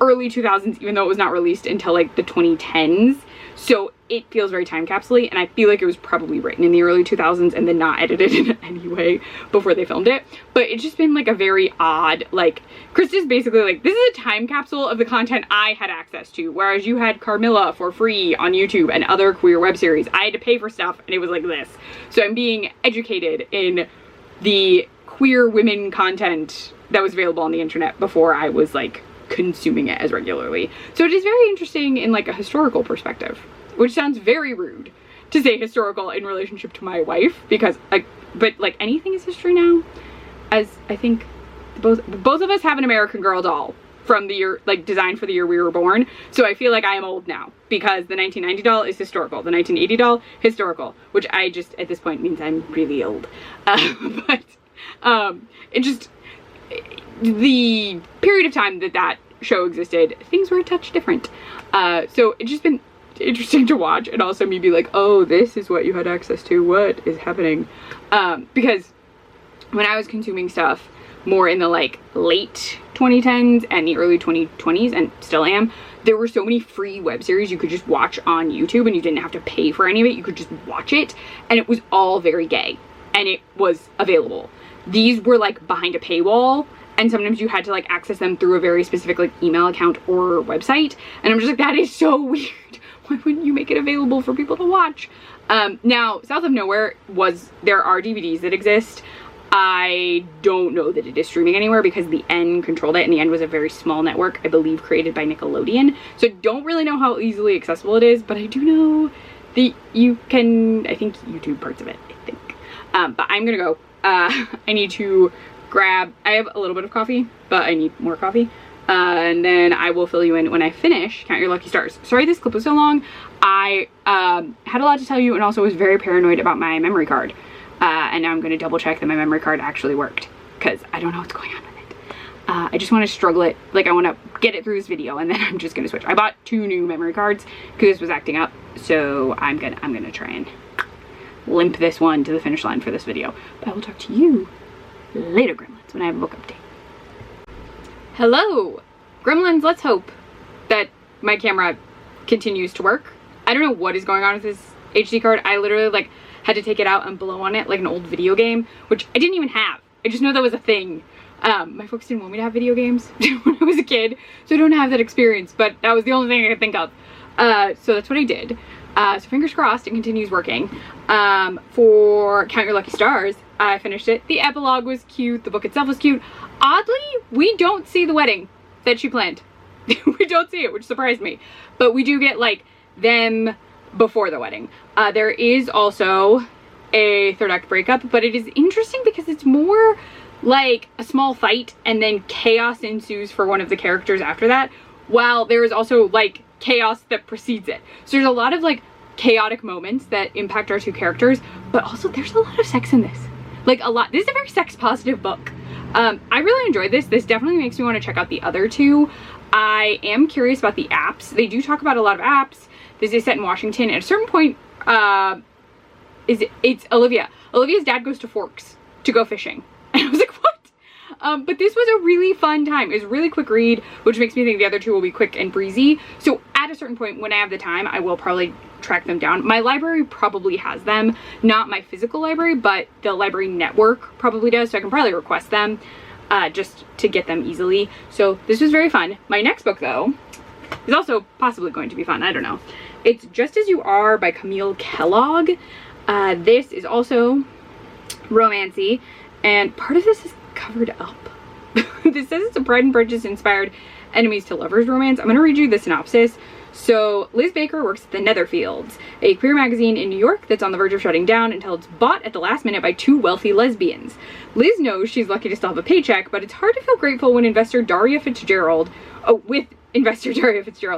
early 2000s, even though it was not released until like the 2010s. So it feels very time capsule-y, and I feel like it was probably written in the early 2000s and then not edited in any way before they filmed it. But it's just been like a very odd, like, Krista's basically like, this is a time capsule of the content I had access to, whereas you had Carmilla for free on YouTube and other queer web series. I had to pay for stuff, and it was like this. So I'm being educated in the queer women content that was available on the internet before I was like consuming it as regularly. So it is very interesting in like a historical perspective, which sounds very rude to say historical in relationship to my wife, because like, but like anything is history now, as I think both of us have an American Girl doll from the year, like designed for the year we were born. So I feel like I am old now, because the 1990 doll is historical, the 1980 doll historical, which I just at this point means I'm really old. But it just, the period of time that show existed, things were a touch different. So it's just been interesting to watch, and also me be like, oh, this is what you had access to, what is happening? Because when I was consuming stuff more in the like late 2010s and the early 2020s, and still am, there were so many free web series you could just watch on YouTube, and you didn't have to pay for any of it. You could just watch it, and it was all very gay, and it was available. These were like behind a paywall, and sometimes you had to like access them through a very specific like email account or website, and I'm just like, that is so weird. Why wouldn't you make it available for people to watch? Now, South of Nowhere there are DVDs that exist. I don't know that it is streaming anywhere, because the N controlled it, and the N was a very small network, I believe created by Nickelodeon. So I don't really know how easily accessible it is, but I do know that you can, I think, YouTube parts of it, I think. But I'm gonna go. I need to grab, I have a little bit of coffee, but I need more coffee. And then I will fill you in when I finish Count Your Lucky Stars. Sorry this clip was so long. I had a lot to tell you, and also was very paranoid about my memory card. And now I'm going to double check that my memory card actually worked, because I don't know what's going on with it. I just want to struggle it, like I want to get it through this video, and then I'm just going to switch. I bought 2 new memory cards because this was acting up, so I'm gonna try and limp this one to the finish line for this video. But I will talk to you later, Gremlins, when I have a book update. Hello, Gremlins. Let's hope that my camera continues to work. I don't know what is going on with this HD card. I literally like had to take it out and blow on it like an old video game, which I didn't even have. I just know that was a thing. My folks didn't want me to have video games when I was a kid, so I don't have that experience, but that was the only thing I could think of. So that's what I did. So fingers crossed it continues working. For Count Your Lucky Stars, I finished it. The epilogue was cute. The book itself was cute. Oddly, we don't see the wedding that she planned. We don't see it, which surprised me. But we do get like them before the wedding. There is also a third act breakup, but it is interesting because it's more like a small fight and then chaos ensues for one of the characters after that, while there is also like chaos that precedes it. So there's a lot of like chaotic moments that impact our two characters, but also there's a lot of sex in this. Like a lot. This is a very sex positive book. I really enjoyed this. This definitely makes me want to check out the other two. I am curious about the apps. They do talk about a lot of apps. This is set in Washington. At a certain point, it's Olivia. Olivia's dad goes to Forks to go fishing. And I was like, what? But this was a really fun time. It was a really quick read, which makes me think the other two will be quick and breezy. So at a certain point, when I have the time, I will probably track them down. My library probably has them. Not my physical library, but the library network probably does. So I can probably request them just to get them easily. So this was very fun. My next book, though, is also possibly going to be fun. I don't know. It's Just As You Are by Camille Kellogg. This is also romancy, and part of this is covered up. This says it's a Pride and Prejudice inspired enemies to lovers romance. I'm going to read you the synopsis. So Liz Baker works at the Netherfields, a queer magazine in New York that's on the verge of shutting down until it's bought at the last minute by two wealthy lesbians. Liz knows she's lucky to still have a paycheck, but it's hard to feel grateful when investor Daria Fitzgerald,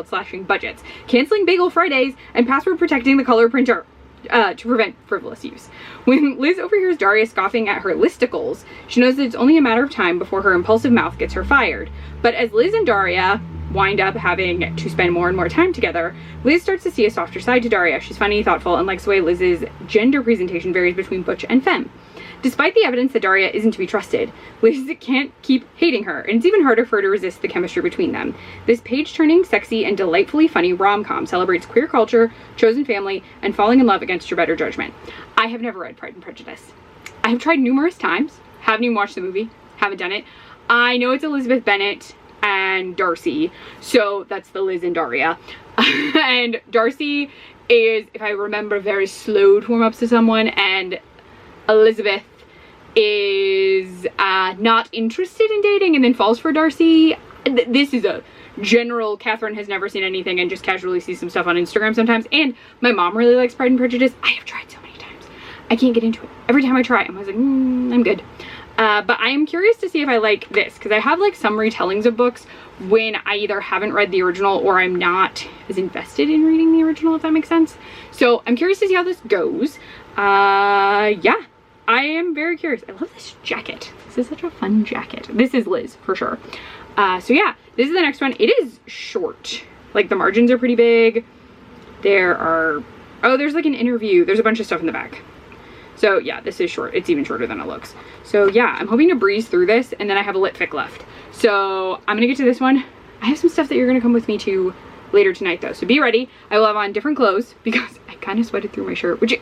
slashing budgets, canceling Bagel Fridays, and password protecting the color printer to prevent frivolous use. When Liz overhears Daria scoffing at her listicles, she knows that it's only a matter of time before her impulsive mouth gets her fired. But as Liz and Daria wind up having to spend more and more time together, Liz starts to see a softer side to Daria. She's funny, thoughtful, and likes the way Liz's gender presentation varies between butch and femme. Despite the evidence that Daria isn't to be trusted, Liz can't keep hating her, and it's even harder for her to resist the chemistry between them. This page-turning, sexy, and delightfully funny rom-com celebrates queer culture, chosen family, and falling in love against your better judgment. I have never read Pride and Prejudice. I have tried numerous times, haven't even watched the movie, haven't done it. I know it's Elizabeth Bennet and Darcy, so that's the Liz and Daria. And Darcy is, if I remember, very slow to warm up to someone, and Elizabeth is not interested in dating and then falls for Darcy. This is a general, Catherine has never seen anything and just casually sees some stuff on Instagram sometimes. And my mom really likes Pride and Prejudice. I have tried so many times. I can't get into it. Every time I try, I'm always like, I'm good. But I am curious to see if I like this, because I have like some retellings of books when I either haven't read the original or I'm not as invested in reading the original, if that makes sense. So I'm curious to see how this goes. Yeah, I am very curious. I love this jacket. This is such a fun jacket. This is Liz for sure. So yeah, this is the next one. It is short. Like the margins are pretty big. There are, oh, there's like an interview. There's a bunch of stuff in the back. So yeah, this is short. It's even shorter than it looks. So yeah, I'm hoping to breeze through this, and then I have a lit fic left. So I'm gonna get to this one. I have some stuff that you're gonna come with me to later tonight though. So be ready. I will have on different clothes because I kind of sweated through my shirt, which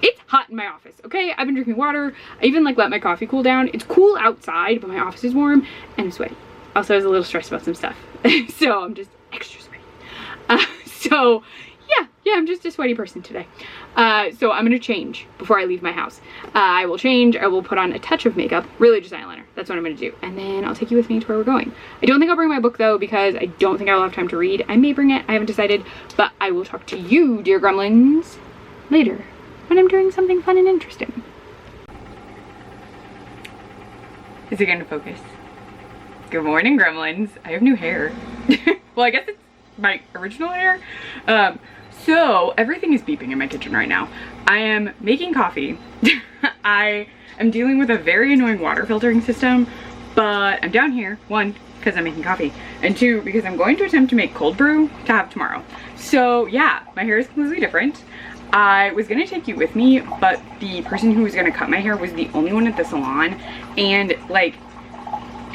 it's hot in my office, okay? I've been drinking water. I even like let my coffee cool down. It's cool outside, but my office is warm and I'm sweaty. Also, I was a little stressed about some stuff. So I'm just extra sweaty. So yeah, I'm just a sweaty person today. So I'm gonna change before I leave my house. I will change, I will put on a touch of makeup, really just eyeliner. That's what I'm gonna do. And then I'll take you with me to where we're going. I don't think I'll bring my book though, because I don't think I'll have time to read. I may bring it, I haven't decided, but I will talk to you, dear gremlins, later when I'm doing something fun and interesting. Is it gonna focus? Good morning, gremlins. I have new hair. Well, I guess it's my original hair. So everything is beeping in my kitchen right now. I am making coffee. I am dealing with a very annoying water filtering system, but I'm down here, one, because I'm making coffee, and two, because I'm going to attempt to make cold brew to have tomorrow. So yeah, my hair is completely different. I was gonna take you with me, but the person who was gonna cut my hair was the only one at the salon, and like,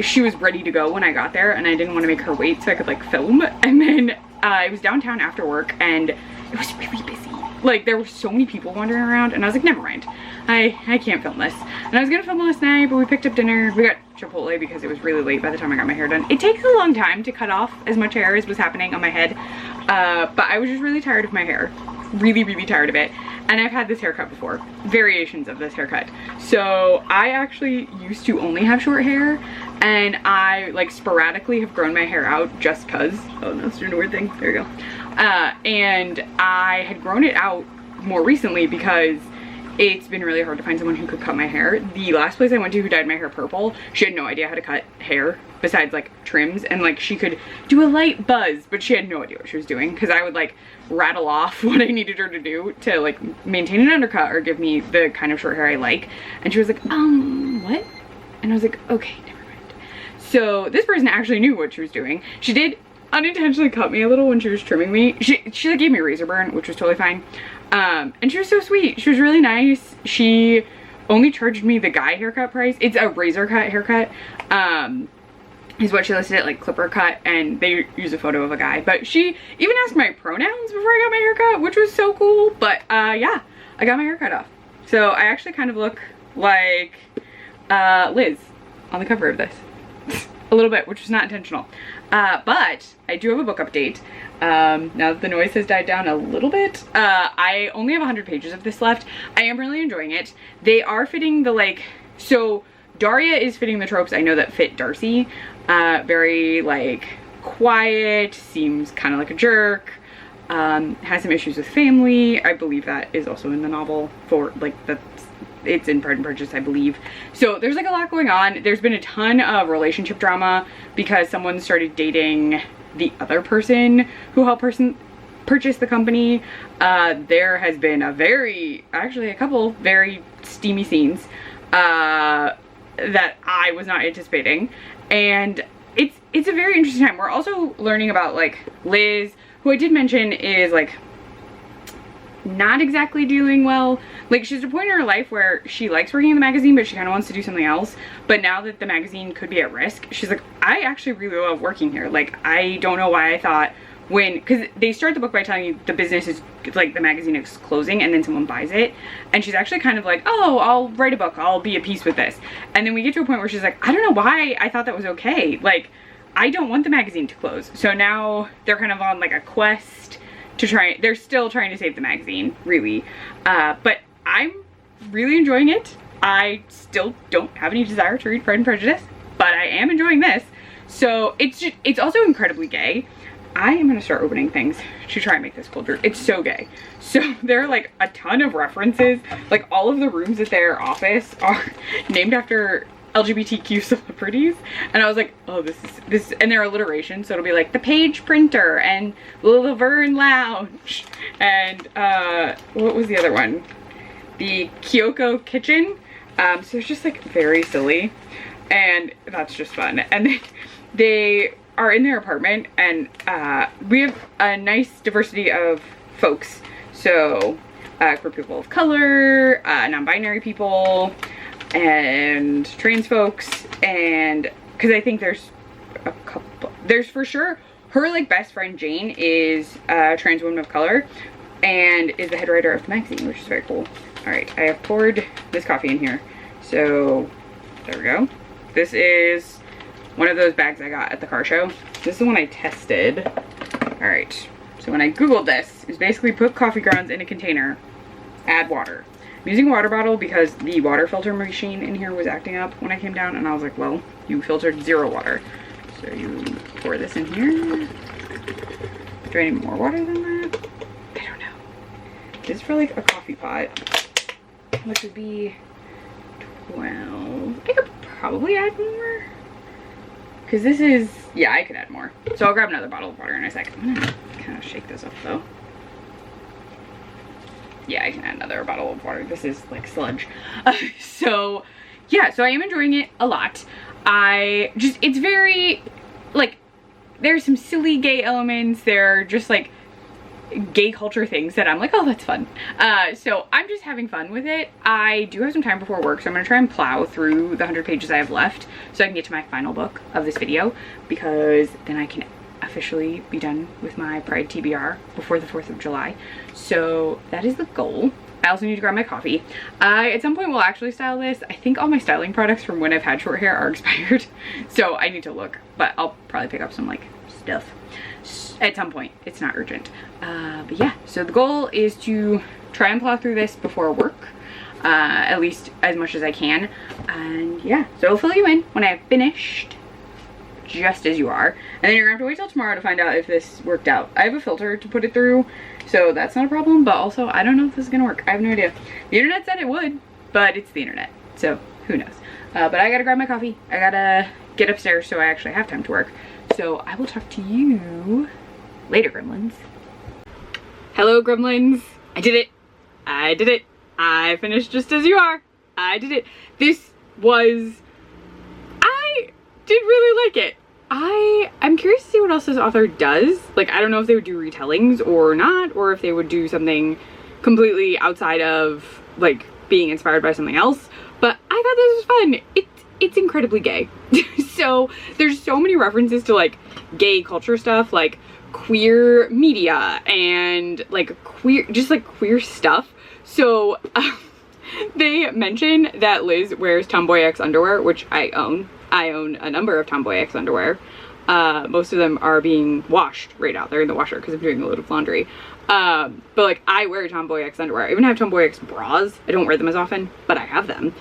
she was ready to go when I got there, and I didn't want to make her wait so I could like film. And then I was downtown after work, and it was really busy. like there were so many people wandering around, and I was like, never mind, I can't film this. And I was gonna film last night, but we picked up dinner. We got Chipotle because it was really late by the time I got my hair done. It takes a long time to cut off as much hair as was happening on my head, but I was just really tired of my hair. Really tired of it. And I've had this haircut before, variations of this haircut. So I actually used to only have short hair, and I like sporadically have grown my hair out just cause. Oh no, it's doing a weird thing. There you go. And I had grown it out more recently because it's been really hard to find someone who could cut my hair. The last place I went to who dyed my hair purple, she had no idea how to cut hair besides like trims, and like she could do a light buzz, but she had no idea what she was doing because I would like rattle off what I needed her to do to like maintain an undercut or give me the kind of short hair I like. And she was like, what? And I was like, okay, never mind. So this person actually knew what she was doing. She did unintentionally cut me a little when she was trimming me. She like gave me a razor burn, which was totally fine. And she was so sweet. She was really nice. She only charged me the guy haircut price. It's a razor cut haircut. Is what she listed it, like clipper cut, and they use a photo of a guy. But she even asked my pronouns before I got my haircut, which was so cool. But yeah, I got my haircut off. So I actually kind of look like Liz on the cover of this. A little bit, which was not intentional. But I do have a book update. Now that the noise has died down a little bit, I only have 100 pages of this left. I am really enjoying it. They are fitting the like, so Daria is fitting the tropes I know that fit Darcy. Very like quiet, seems kind of like a jerk, has some issues with family. I believe that is also in the novel for like it's in Pride and Prejudice, I believe. So there's like a lot going on. There's been a ton of relationship drama because someone started dating the other person who helped purchase the company. There has been a couple very steamy scenes that I was not anticipating, and it's a very interesting time. We're also learning about like Liz, who I did mention is like not exactly doing well. Like she's at a point in her life where she likes working in the magazine, but she kind of wants to do something else. But now that the magazine could be at risk, she's like, I actually really love working here. Like I don't know why I thought because they start the book by telling you the business is like the magazine is closing and then someone buys it, and she's actually kind of like, oh, I'll write a book, I'll be at peace with this. And then we get to a point where she's like, I don't know why I thought that was okay. Like I don't want the magazine to close. So now they're kind of on like a quest to they're still trying to save the magazine, really. But I'm really enjoying it. I still don't have any desire to read Pride and Prejudice, but I am enjoying this. So it's also incredibly gay. I am gonna start opening things to try and make this colder. It's so gay. So there are like a ton of references. Like all of the rooms at their office are named after LGBTQ celebrities, and I was like, oh, this, and they're alliteration, so it'll be like the Page Printer and the Laverne Lounge, and what was the other one? The Kyoko Kitchen. So it's just like very silly, and that's just fun. And they are in their apartment, and we have a nice diversity of folks. So queer people of color, non-binary people, and trans folks, and because I think there's a couple, there's for sure her like best friend Jane is a trans woman of color and is the head writer of the magazine, which is very cool. All right, I have poured this coffee in here, so there we go. This is one of those bags I got at the car show. This is the one I tested. All right, so when I googled this, it's basically put coffee grounds in a container, add water. I'm using a water bottle because the water filter machine in here was acting up when I came down, and I was like, well, you filtered 0 water. So you pour this in here. Do I need more water than that? I don't know. This is for like a coffee pot, which would be 12. I could probably add more. Because this is, yeah, I could add more. So I'll grab another bottle of water in a second. I'm gonna kind of shake this up though. Yeah, I can add another bottle of water. This is like sludge. So yeah, so I am enjoying it a lot. It's very, like, there's some silly gay elements. There are just like gay culture things that I'm like, oh, that's fun. So I'm just having fun with it. I do have some time before work, so I'm gonna try and plow through the 100 pages I have left so I can get to my final book of this video, because then I can officially be done with my Pride TBR before the 4th of July. So that is the goal. I also need to grab my coffee. At some point will actually style this. I think all my styling products from when I've had short hair are expired. So I need to look, but I'll probably pick up some like stuff at some point. It's not urgent. But yeah, so the goal is to try and plow through this before work. At least as much as I can. And yeah, so I'll fill you in when I've finished, just as you are. And then you're gonna have to wait till tomorrow to find out if this worked out. I have a filter to put it through, so that's not a problem, but also I don't know if this is gonna work. I have no idea. The internet said it would, but it's the internet, so who knows. But I gotta grab my coffee. I gotta get upstairs so I actually have time to work. So I will talk to you later, gremlins. Hello, gremlins. I did it. I did it. I finished just as you are. I did it. This was, I did really like it. I'm curious to see what else this author does. Like, I don't know if they would do retellings or not, or if they would do something completely outside of like being inspired by something else. But I thought this was fun. It's incredibly gay. So there's so many references to like gay culture stuff, like queer media and like queer, just like queer stuff. So they mention that Liz wears Tomboy X underwear, which I own. I own a number of Tomboy X underwear. Most of them are being washed right out. They're in the washer because I'm doing a load of laundry. But like I wear Tomboy X underwear. I even have Tomboy X bras. I don't wear them as often, but I have them.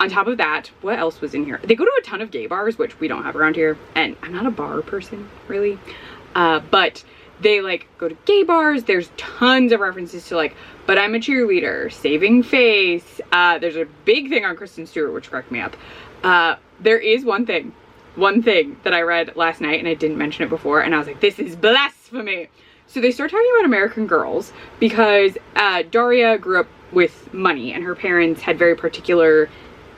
On top of that, what else was in here? They go to a ton of gay bars, which we don't have around here. And I'm not a bar person, really. But they like go to gay bars. There's tons of references to like, but I'm a cheerleader, saving face. There's a big thing on Kristen Stewart, which cracked me up. There is one thing that I read last night and I didn't mention it before. And I was like, this is blasphemy. So they start talking about American Girls because Daria grew up with money and her parents had very particular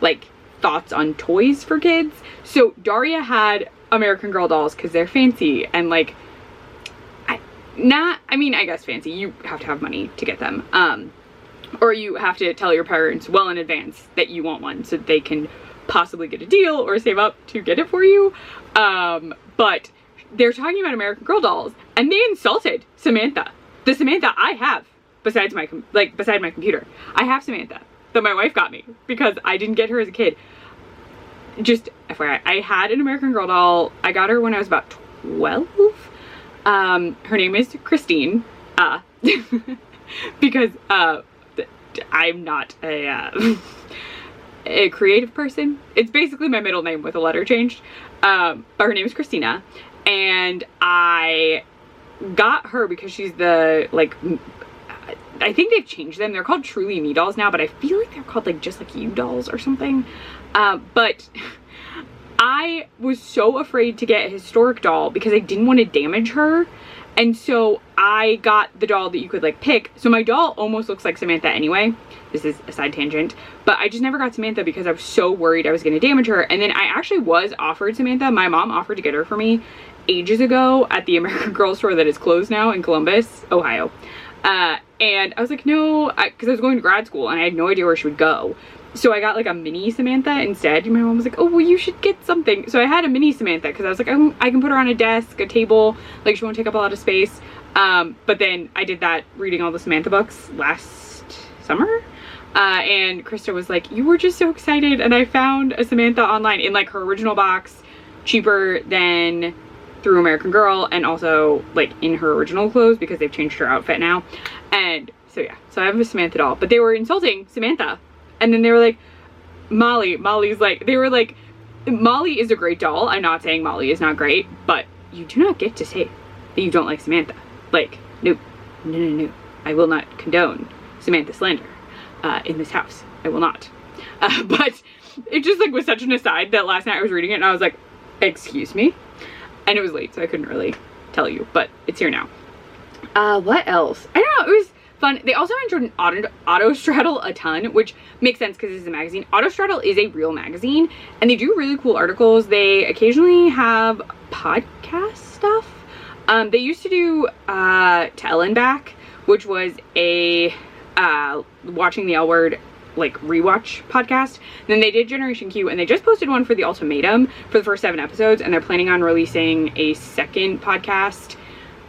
like thoughts on toys for kids. So Daria had American Girl dolls because they're fancy and like, I mean, I guess fancy. You have to have money to get them. Or you have to tell your parents well in advance that you want one so they can possibly get a deal or save up to get it for you. But they're talking about American Girl dolls and they insulted Samantha. The Samantha I have beside my computer. I have Samantha that my wife got me because I didn't get her as a kid. Just FYI, I had an American Girl doll. I got her when I was about 12. Her name is Christine, because, I'm not a creative person. It's basically my middle name with a letter changed, but her name is Christina, and I got her because she's the, like, I think they've changed them. They're called Truly Me dolls now, but I feel like they're called, like, Just Like You dolls or something, but I was so afraid to get a historic doll because I didn't want to damage her. And so I got the doll that you could like pick. So my doll almost looks like Samantha anyway. This is a side tangent, but I just never got Samantha because I was so worried I was going to damage her. And then I actually was offered Samantha. My mom offered to get her for me ages ago at the American Girl store that is closed now in Columbus, Ohio. And I was like, no, because I was going to grad school and I had no idea where she would go. So I got like a mini Samantha instead. My mom was like, oh, well, you should get something. So I had a mini Samantha because I was like, I can put her on a desk, a table, like she won't take up a lot of space. But then I did that reading all the Samantha books last summer. And Krista was like, you were just so excited. And I found a Samantha online in like her original box, cheaper than through American Girl, and also like in her original clothes because they've changed her outfit now. And so yeah, so I have a Samantha doll, but they were insulting Samantha. And then they were like, Molly's like, they were like, Molly is a great doll. I'm not saying Molly is not great, but you do not get to say that you don't like Samantha. Like, no. I will not condone Samantha slander in this house. I will not. But it just like was such an aside that last night I was reading it and I was like, excuse me? And it was late, so I couldn't really tell you, but it's here now. What else? I don't know, it was fun. They also mentioned Autostraddle a ton, which makes sense because it's a magazine. Autostraddle is a real magazine and they do really cool articles. They occasionally have podcast stuff. They used to do To Ellen Back, which was a watching the L Word like rewatch podcast. Then they did Generation Q, and they just posted one for the Ultimatum for the first 7 episodes, and they're planning on releasing a second podcast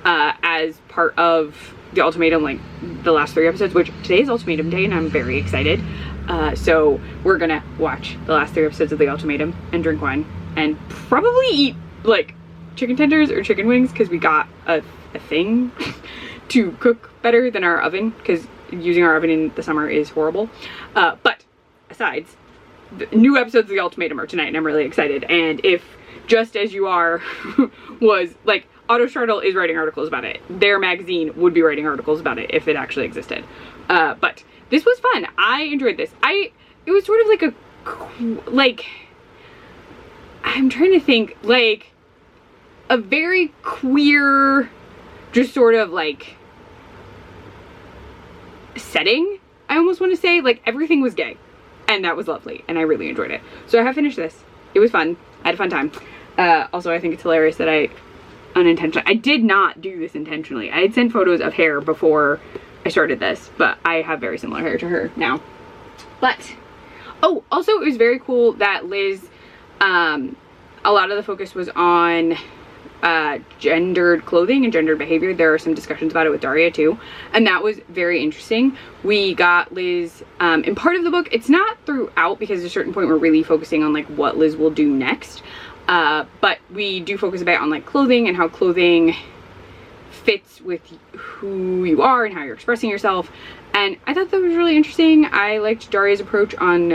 as part of the Ultimatum, like the last 3 episodes, which today is Ultimatum Day, and I'm very excited. So we're gonna watch the last 3 episodes of the Ultimatum and drink wine and probably eat like chicken tenders or chicken wings, because we got a thing to cook better than our oven, because using our oven in the summer is horrible. But asides, the new episodes of the Ultimatum are tonight, and I'm really excited. And if Just As You Are was like, Autostraddle is writing articles about it. Their magazine would be writing articles about it if it actually existed. But this was fun. I enjoyed this. It was sort of like like, I'm trying to think, like a very queer, just sort of like setting, I almost want to say. Like, everything was gay, and that was lovely, and I really enjoyed it. So I have finished this. It was fun. I had a fun time. Also, I think it's hilarious that I did not do this intentionally. I had sent photos of hair before I started this, but I have very similar hair to her now. But, oh, also it was very cool that Liz, a lot of the focus was on gendered clothing and gendered behavior. There are some discussions about it with Daria too, and that was very interesting. We got Liz in part of the book. It's not throughout, because at a certain point we're really focusing on like what Liz will do next, but we do focus a bit on like clothing and how clothing fits with who you are and how you're expressing yourself. And I thought that was really interesting. I liked Daria's approach on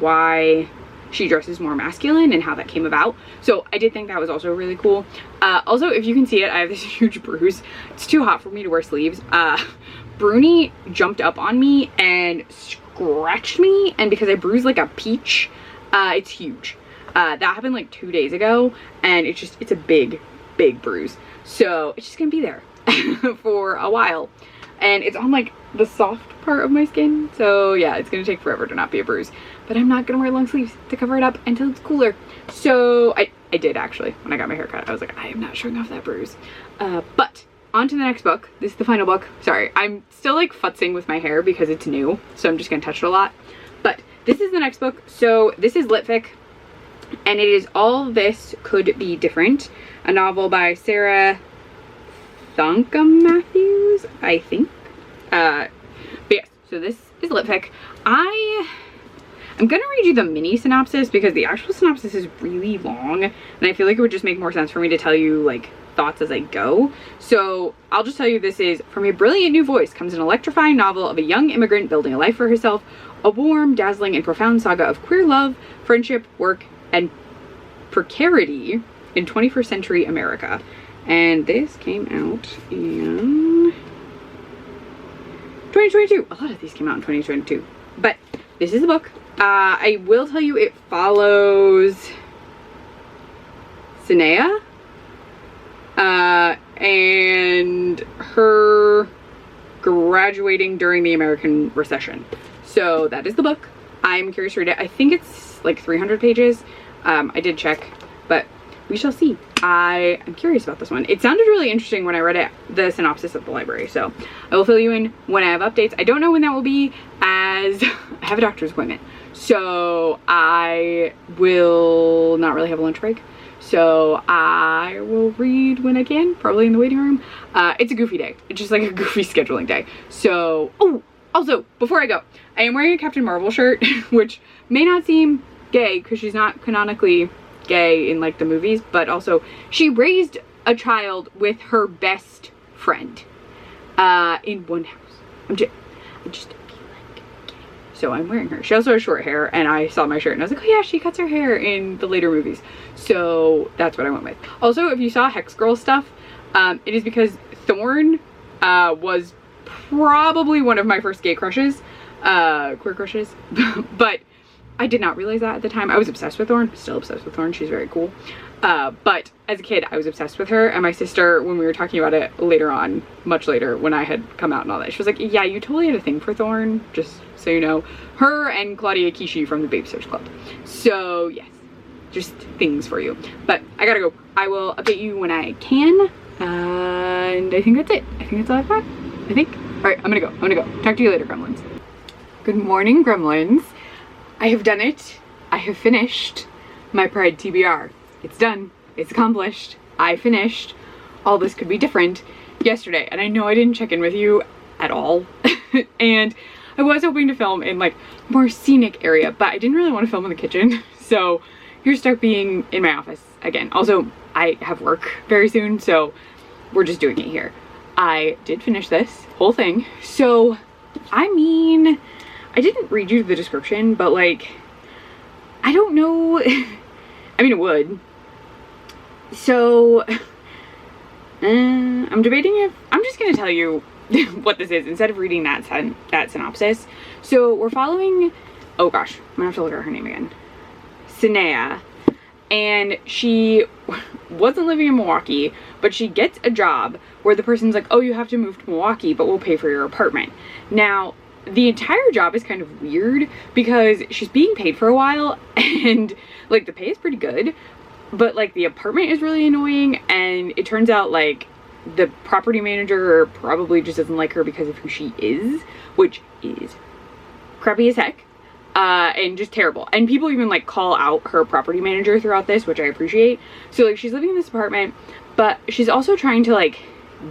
why she dresses more masculine and how that came about. So I did think that was also really cool. Also, if you can see it, I have this huge bruise. It's too hot for me to wear sleeves. Bruni jumped up on me and scratched me, and because I bruised like a peach, it's huge. That happened like 2 days ago, and it's a big bruise. So it's just gonna be there for a while, and it's on like the soft part of my skin. So yeah, it's gonna take forever to not be a bruise, but I'm not gonna wear long sleeves to cover it up until it's cooler. So I did actually, when I got my hair cut, I was like, I am not showing off that bruise. But on to the next book. This is the final book. Sorry, I'm still like futzing with my hair because it's new, so I'm just gonna touch it a lot. But this is the next book. So this is Litfic, and it is All This Could Be Different, a novel by Sarah Thunkum Matthews, I think. But yes, so this is Litfic. I'm gonna read you the mini synopsis because the actual synopsis is really long, and I feel like it would just make more sense for me to tell you like thoughts as I go. So I'll just tell you, this is: from a brilliant new voice comes an electrifying novel of a young immigrant building a life for herself, a warm, dazzling, and profound saga of queer love, friendship, work, and precarity in 21st century America. And this came out in 2022. A lot of these came out in 2022, but this is the book. I will tell you, it follows Sinea and her graduating during the American recession. So that is the book. I'm curious to read it. I think it's like 300 pages. I did check, but we shall see. I am curious about this one. It sounded really interesting when I read it, the synopsis at the library. So I will fill you in when I have updates. I don't know when that will be, as I have a doctor's appointment. So I will not really have a lunch break. So I will read when I can, probably in the waiting room. It's a goofy day. It's just like a goofy scheduling day. So, oh, also, before I go, I am wearing a Captain Marvel shirt, which may not seem gay because she's not canonically gay in like the movies, but also she raised a child with her best friend in one house. I'm just like gay. So I'm wearing her. She also has short hair, and I saw my shirt and I was like, oh yeah, she cuts her hair in the later movies. So that's what I went with. Also, if you saw Hex Girl stuff, it is because Thorn was probably one of my first gay crushes, queer crushes, but I did not realize that at the time. I was obsessed with Thorn, still obsessed with Thorn. She's very cool. But as a kid, I was obsessed with her, and my sister, when we were talking about it later on, much later, when I had come out and all that, she was like, yeah, you totally had a thing for Thorn, just so you know. Her and Claudia Kishi from the Babysitters Club. So yes, just things for you. But I gotta go. I will update you when I can, and I think that's it. I think that's all I've got. I think. All right, I'm gonna go. Talk to you later, gremlins. Good morning, gremlins. I have done it. I have finished my Pride TBR. It's done. It's accomplished. I finished. All this could be different yesterday, and I know I didn't check in with you at all. And I was hoping to film in like more scenic area, but I didn't really want to film in the kitchen. So you're stuck being in my office again. Also, I have work very soon, so we're just doing it here. I did finish this whole thing. So, I mean, I didn't read you the description, but like, I don't know. I mean, it would. So, I'm debating if, I'm just gonna tell you what this is instead of reading that synopsis. So, we're following, oh gosh, I'm gonna have to look at her name again. Sinea. And she wasn't living in Milwaukee, but she gets a job where the person's like, oh, you have to move to Milwaukee, but we'll pay for your apartment. Now, the entire job is kind of weird because she's being paid for a while and like the pay is pretty good, but like the apartment is really annoying, and it turns out like the property manager probably just doesn't like her because of who she is, which is crappy as heck. And just terrible. And people even like call out her property manager throughout this, which I appreciate. So like she's living in this apartment, but she's also trying to like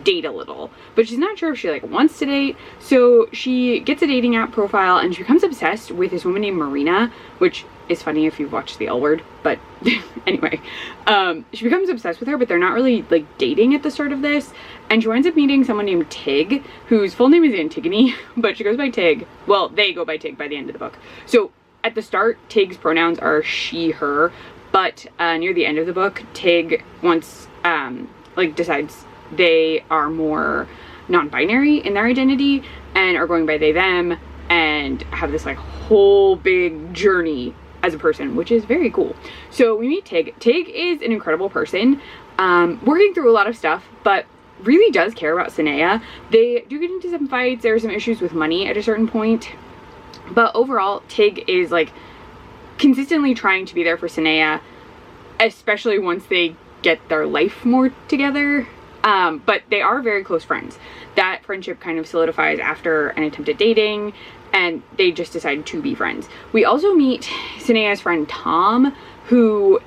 date a little, but she's not sure if she like wants to date. So she gets a dating app profile and she becomes obsessed with this woman named Marina, which is funny if you've watched The L Word, but anyway, she becomes obsessed with her, but they're not really like dating at the start of this. And she winds up meeting someone named Tig, whose full name is Antigone, but she goes by Tig. Well, they go by Tig by the end of the book. So at the start, Tig's pronouns are she, her, but near the end of the book, Tig once like decides they are more non-binary in their identity and are going by they, them, and have this like whole big journey as a person, which is very cool. So we meet Tig. Tig is an incredible person, working through a lot of stuff, but really does care about Sinea. They do get into some fights. There are some issues with money at a certain point, but overall Tig is like consistently trying to be there for Sinea, especially once they get their life more together. But they are very close friends. That friendship kind of solidifies after an attempt at dating, and they just decide to be friends. We also meet Sinea's friend Tom, who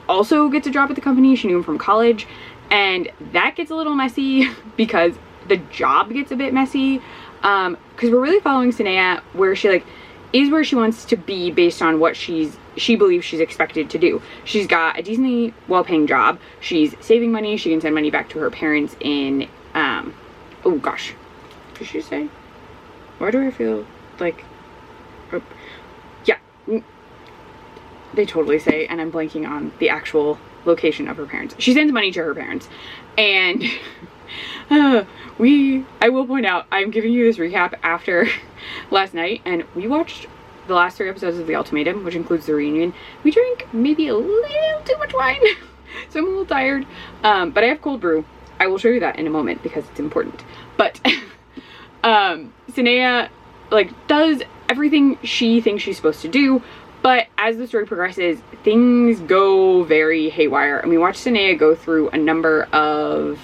also gets a job at the company. She knew him from college, and that gets a little messy because the job gets a bit messy, because we're really following Sinea where she like is where she wants to be based on what she believes she's expected to do. She's got a decently well-paying job. She's saving money. She can send money back to her parents in, oh gosh, what did she say? Why do I feel like, yeah, they totally say, and I'm blanking on the actual location of her parents. She sends money to her parents, and I will point out, I'm giving you this recap after last night, and we watched the last 3 episodes of The Ultimatum, which includes the reunion. We drank maybe a little too much wine, so I'm a little tired, but I have cold brew. I will show you that in a moment because it's important. But Sinea like does everything she thinks she's supposed to do, but as the story progresses, things go very haywire, and we watch Sinea go through a number of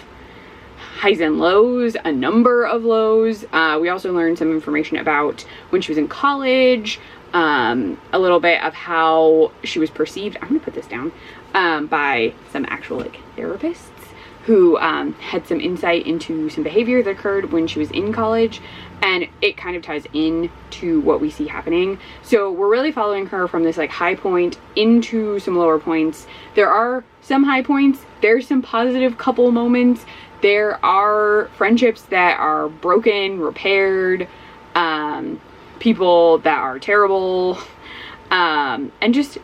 highs and lows, a number of lows. We also learned some information about when she was in college, a little bit of how she was perceived, I'm gonna put this down, by some actual like therapists who had some insight into some behavior that occurred when she was in college, and it kind of ties in to what we see happening. So we're really following her from this like high point into some lower points. There are some high points, there's some positive couple moments, there are friendships that are broken, repaired, people that are terrible, and just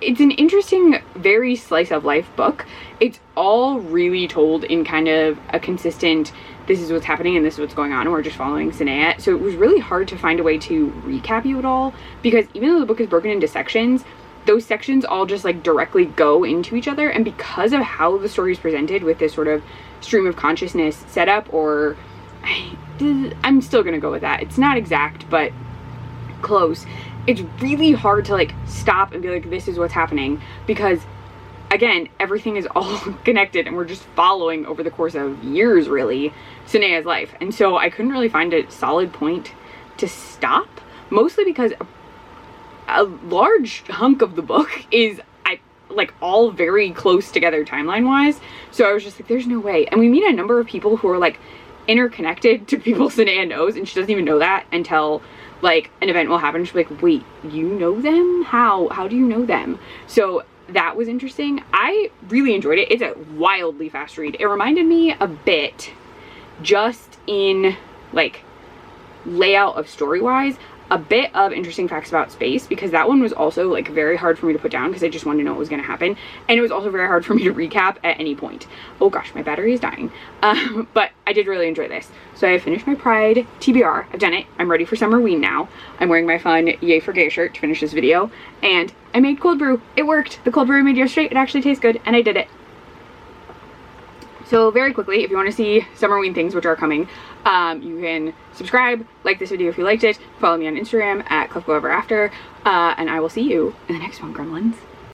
it's an interesting, very slice of life book. It's all really told in kind of a consistent, this is what's happening and this is what's going on, and we're just following Sinea. So it was really hard to find a way to recap you at all, because even though the book is broken into sections, those sections all just like directly go into each other, and because of how the story is presented with this sort of stream of consciousness setup, or I'm still gonna go with that, it's not exact but close, it's really hard to like stop and be like, this is what's happening, because again, everything is all connected and we're just following over the course of years really Sinea's life. And so I couldn't really find a solid point to stop. mostly because a large hunk of the book is like all very close together timeline wise. So I was just like, there's no way. And we meet a number of people who are like interconnected to people Sanaya knows, and she doesn't even know that until like an event will happen. She'll be like, wait, you know them? How do you know them? So that was interesting. I really enjoyed it. It's a wildly fast read. It reminded me a bit, just in like layout of story wise, a bit of Interesting Facts About Space, because that one was also like very hard for me to put down because I just wanted to know what was going to happen, and it was also very hard for me to recap at any point. Oh gosh, my battery is dying. But I did really enjoy this. So I finished my Pride TBR. I've done it. I'm ready for Summerween now. I'm wearing my fun Yay for Gay shirt to finish this video, and I made cold brew. It worked. The cold brew I made yesterday, it actually tastes good, and I did it. So very quickly, if you want to see Summerween things which are coming, you can subscribe, like this video if you liked it, follow me on Instagram at CliffGoEverAfter, and I will see you in the next one, gremlins.